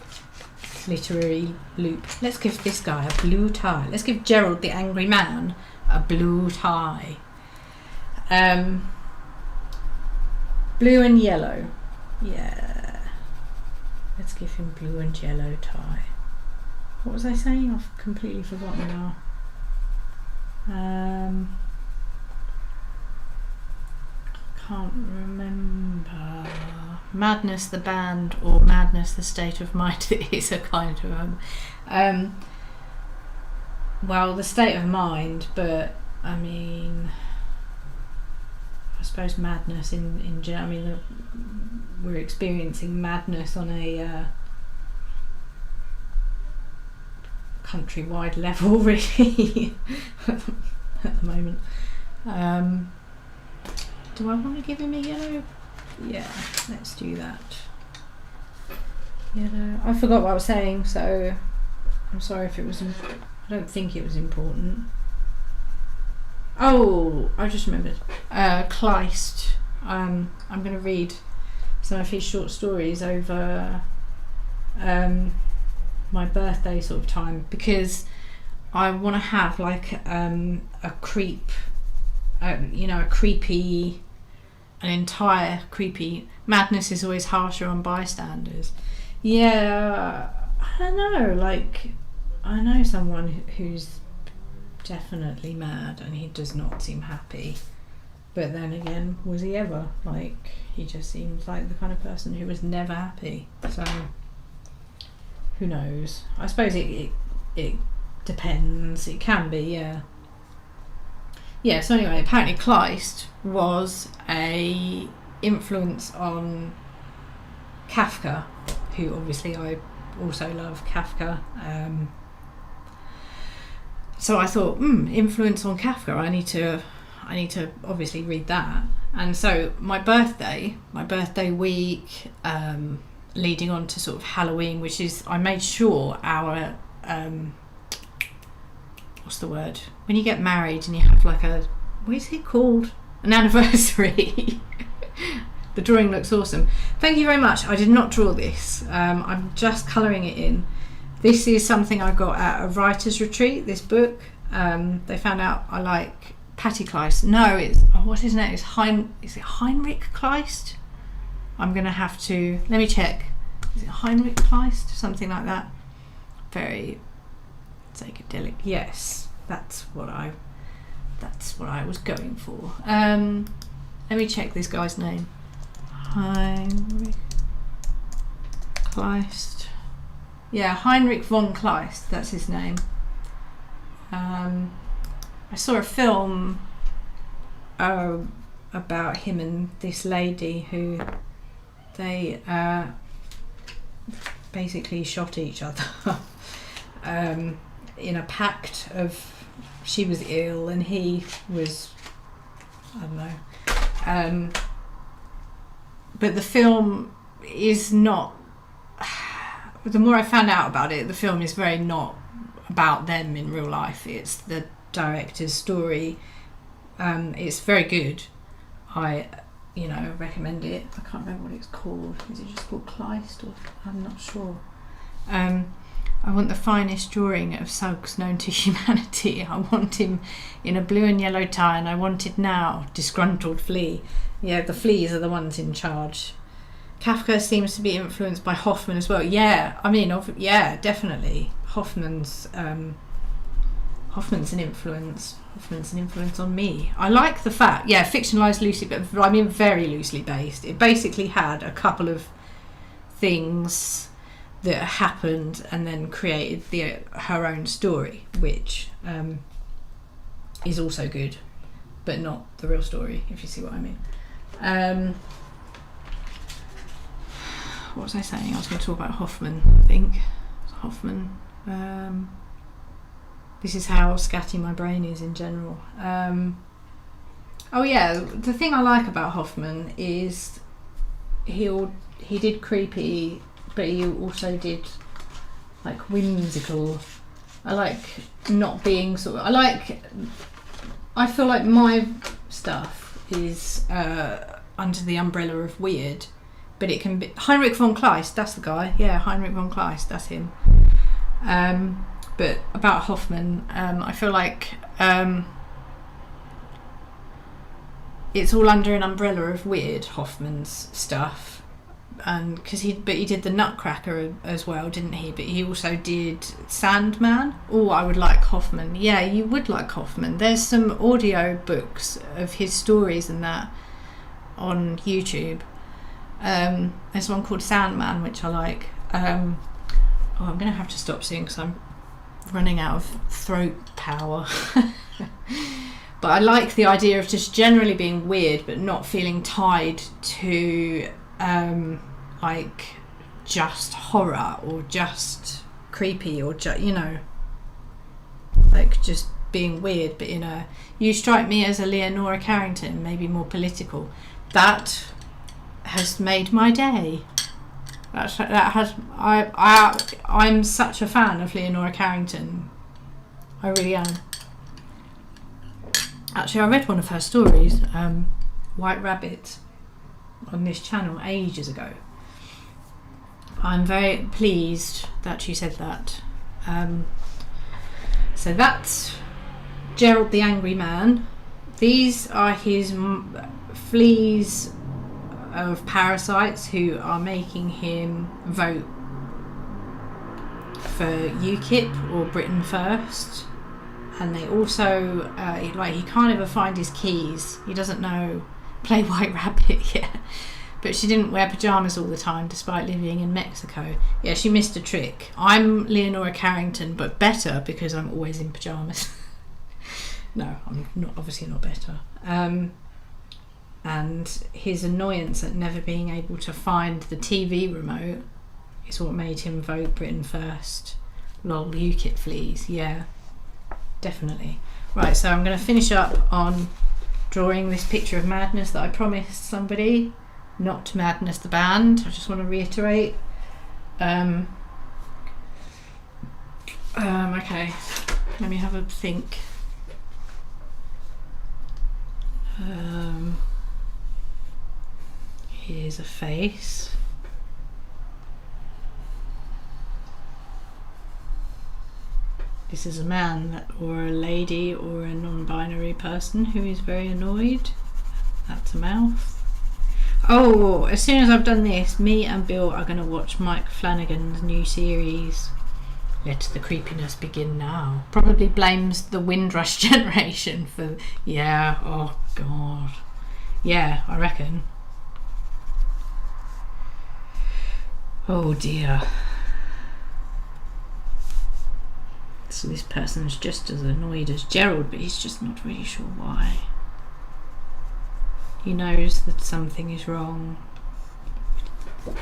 literary loop. Let's give this guy a blue tie. Let's give Gerald the Angry Man a blue tie. Blue and yellow. Yeah. Let's give him blue and yellow tie. What was I saying? I've completely forgotten now. Can't remember. Madness the band or Madness the state of mind is a kind of well, the state of mind, but I mean, I suppose madness in general. I mean, we're experiencing madness on a countrywide level, really, at the moment. Do I want to give him a yellow? Yeah, let's do that. Yellow. I forgot what I was saying, so I'm sorry if it was. I don't think it was important. Oh, I just remembered. Kleist. I'm going to read some of his short stories over my birthday sort of time, because I want to have like a creep, a creepy, an entire creepy. Madness is always harsher on bystanders. Yeah, I don't know. Like, I know someone who's definitely mad and he does not seem happy. But then again, was he ever? Like, he just seems like the kind of person who was never happy. So, who knows? I suppose it depends. It can be, yeah. Yeah, so anyway, apparently Kleist was a influence on Kafka, who obviously I also love Kafka. So I thought, influence on Kafka. I need to obviously read that. And so my birthday week, leading on to sort of Halloween, which is, I made sure our what's the word? When you get married and you have like what is it called? An anniversary. The drawing looks awesome. Thank you very much. I did not draw this. I'm just colouring it in. This is something I got at a writer's retreat, this book. They found out I like Patty Kleist. No, what's his name? Is it Heinrich Kleist? I'm going to have to, let me check. Is it Heinrich Kleist? Something like that. Very psychedelic. Yes, that's what I was going for. Let me check this guy's name. Heinrich Kleist. Yeah, Heinrich von Kleist, that's his name. I saw a film about him and this lady who they basically shot each other in a pact of, she was ill and he was, I don't know. But the film is not, the more I found out about it, the film is very not about them in real life. It's the director's story. It's very good. I recommend it. I can't remember what it's called. Is it just called Kleist, or I'm not sure. I want the finest drawing of Suggs known to humanity. I want him in a blue and yellow tie, and I want it now. Disgruntled flea. Yeah, the fleas are the ones in charge. Kafka seems to be influenced by Hoffman as well. Yeah, I mean, definitely. Hoffman's an influence. Hoffman's an influence on me. I like the fact, fictionalised loosely, but I mean very loosely based. It basically had a couple of things that happened and then created her own story, which is also good, but not the real story, if you see what I mean. What was I saying? I was going to talk about Hoffman, I think. Hoffman. This is how scatty my brain is in general. The thing I like about Hoffman is he did creepy, but he also did like whimsical. I like not being I feel like my stuff is under the umbrella of weird, but it can be Heinrich von Kleist, that's the guy. Yeah, Heinrich von Kleist, that's him. But about Hoffman, I feel like it's all under an umbrella of weird, Hoffman's stuff, and because he did the Nutcracker as well, didn't he? But he also did Sandman. Oh, I would like Hoffman. Yeah, you would like Hoffman. There's some audio books of his stories and that on YouTube. There's one called Sandman, which I like. I'm going to have to stop soon because I'm running out of throat power. But I like the idea of just generally being weird but not feeling tied to like just horror or just creepy or like just being weird, but you strike me as a Leonora Carrington, maybe more political. That has made my day. I'm such a fan of Leonora Carrington. I really am. Actually, I read one of her stories, White Rabbit, on this channel ages ago. I'm very pleased that she said that. So that's Gerald the Angry Man. These are his fleas of parasites who are making him vote for UKIP or Britain First. And they also, he can't ever find his keys. He doesn't know Play White Rabbit yet. But she didn't wear pyjamas all the time despite living in Mexico. Yeah, she missed a trick. I'm Leonora Carrington, but better because I'm always in pyjamas. No, I'm not, obviously not better. And his annoyance at never being able to find the TV remote is what made him vote Britain First. Lol, UKIP fleas, yeah, definitely. Right, so I'm going to finish up on drawing this picture of Madness that I promised somebody. Not Madness the band, I just want to reiterate. Okay, let me have a think. Here's a face. This is a man or a lady or a non-binary person who is very annoyed. That's a mouth. Oh, as soon as I've done this, me and Bill are going to watch Mike Flanagan's new series, Let the Creepiness Begin Now. Probably blames the Windrush generation for... Yeah, oh God. Yeah, I reckon. Oh dear. So this person's just as annoyed as Gerald, but he's just not really sure why. He knows that something is wrong, but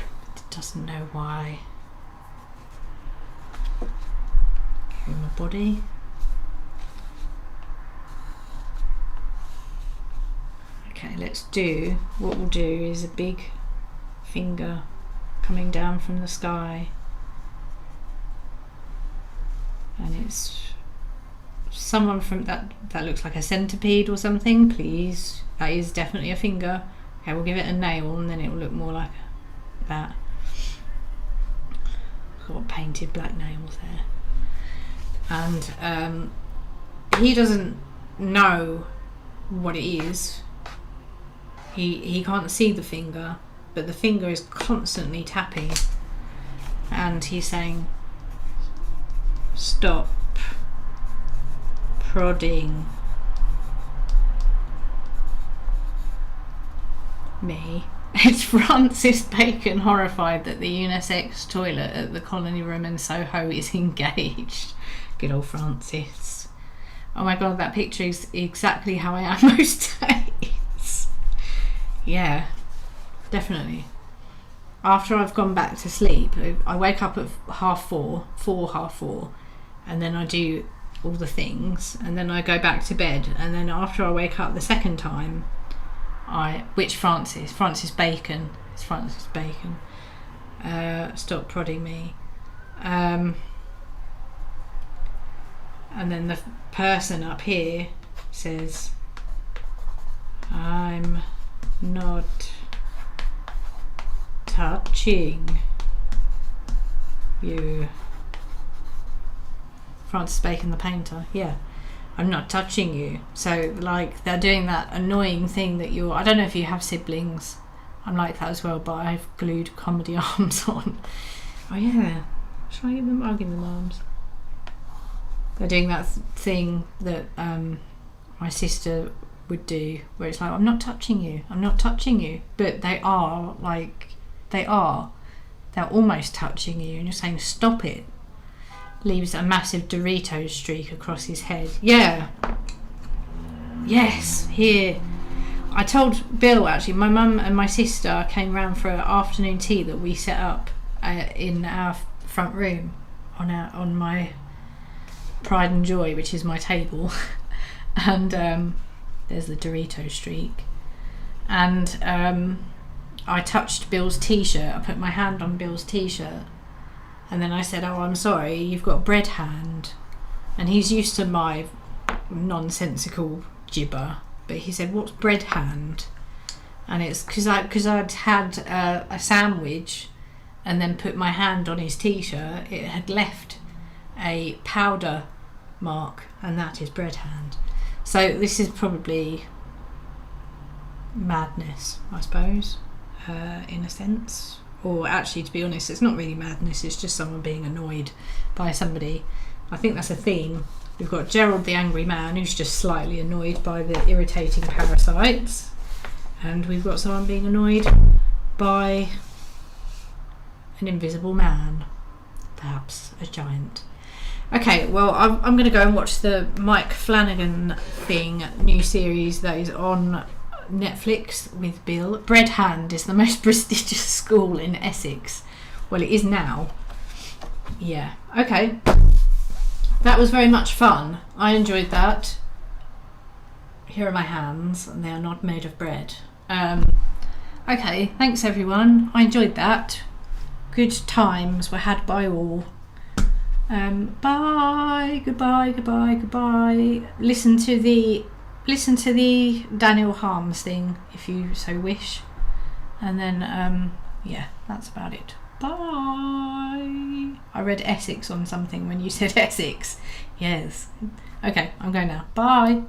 doesn't know why. Give him a body. Okay, let's do, what we'll do is a big finger coming down from the sky. And it's someone from that looks like a centipede or something, please. That is definitely a finger. Okay, we'll give it a nail and then it will look more like that. Got painted black nails there. And he doesn't know what it is. He can't see the finger, but the finger is constantly tapping. And he's saying, stop prodding me. It's Francis Bacon horrified that the unisex toilet at the Colony Room in Soho is engaged. Good old Francis. Oh my god, that picture is exactly how I am most days. Yeah, definitely. After I've gone back to sleep, I wake up at 4:30, and then I do all the things, and then I go back to bed, and then after I wake up the second time, Francis Bacon, it's Francis Bacon, stop prodding me, and then the person up here says, I'm not touching you. Francis Bacon the painter, yeah. I'm not touching you. So like they're doing that annoying thing that I don't know if you have siblings. I'm like that as well, but I've glued comedy arms on. Oh yeah, should I give them? I'll give them arms. They're doing that thing that my sister would do, where it's like, I'm not touching you, I'm not touching you, but they're almost touching you, and you're saying stop it. Leaves a massive Doritos streak across his head. Yeah. Yes, here. I told Bill, actually, my mum and my sister came round for an afternoon tea that we set up in our front room on my pride and joy, which is my table. And there's the Dorito streak. And I touched Bill's t-shirt. I put my hand on Bill's t-shirt. And then I said, oh, I'm sorry, you've got bread hand. And he's used to my nonsensical gibber. But he said, what's bread hand? And it's because I'd had a sandwich and then put my hand on his t-shirt. It had left a powder mark, and that is bread hand. So this is probably madness, I suppose, in a sense. Or actually, to be honest, it's not really madness, it's just someone being annoyed by somebody. I think that's a theme. We've got Gerald the angry man, who's just slightly annoyed by the irritating parasites, and we've got someone being annoyed by an invisible man, perhaps a giant. Okay, well, I'm going to go and watch the Mike Flanagan thing, new series that is on Netflix with Bill. Bread Hand is the most prestigious school in Essex. Well, it is now. Yeah, okay. That was very much fun. I enjoyed that. Here are my hands, and they are not made of bread. Okay, thanks everyone. I enjoyed that. Good times were had by all. Bye, goodbye. Listen to the Daniel Harms thing if you so wish, and then yeah, that's about it. Bye. I read Essex on something when you said Essex. Yes. Okay, I'm going now. Bye.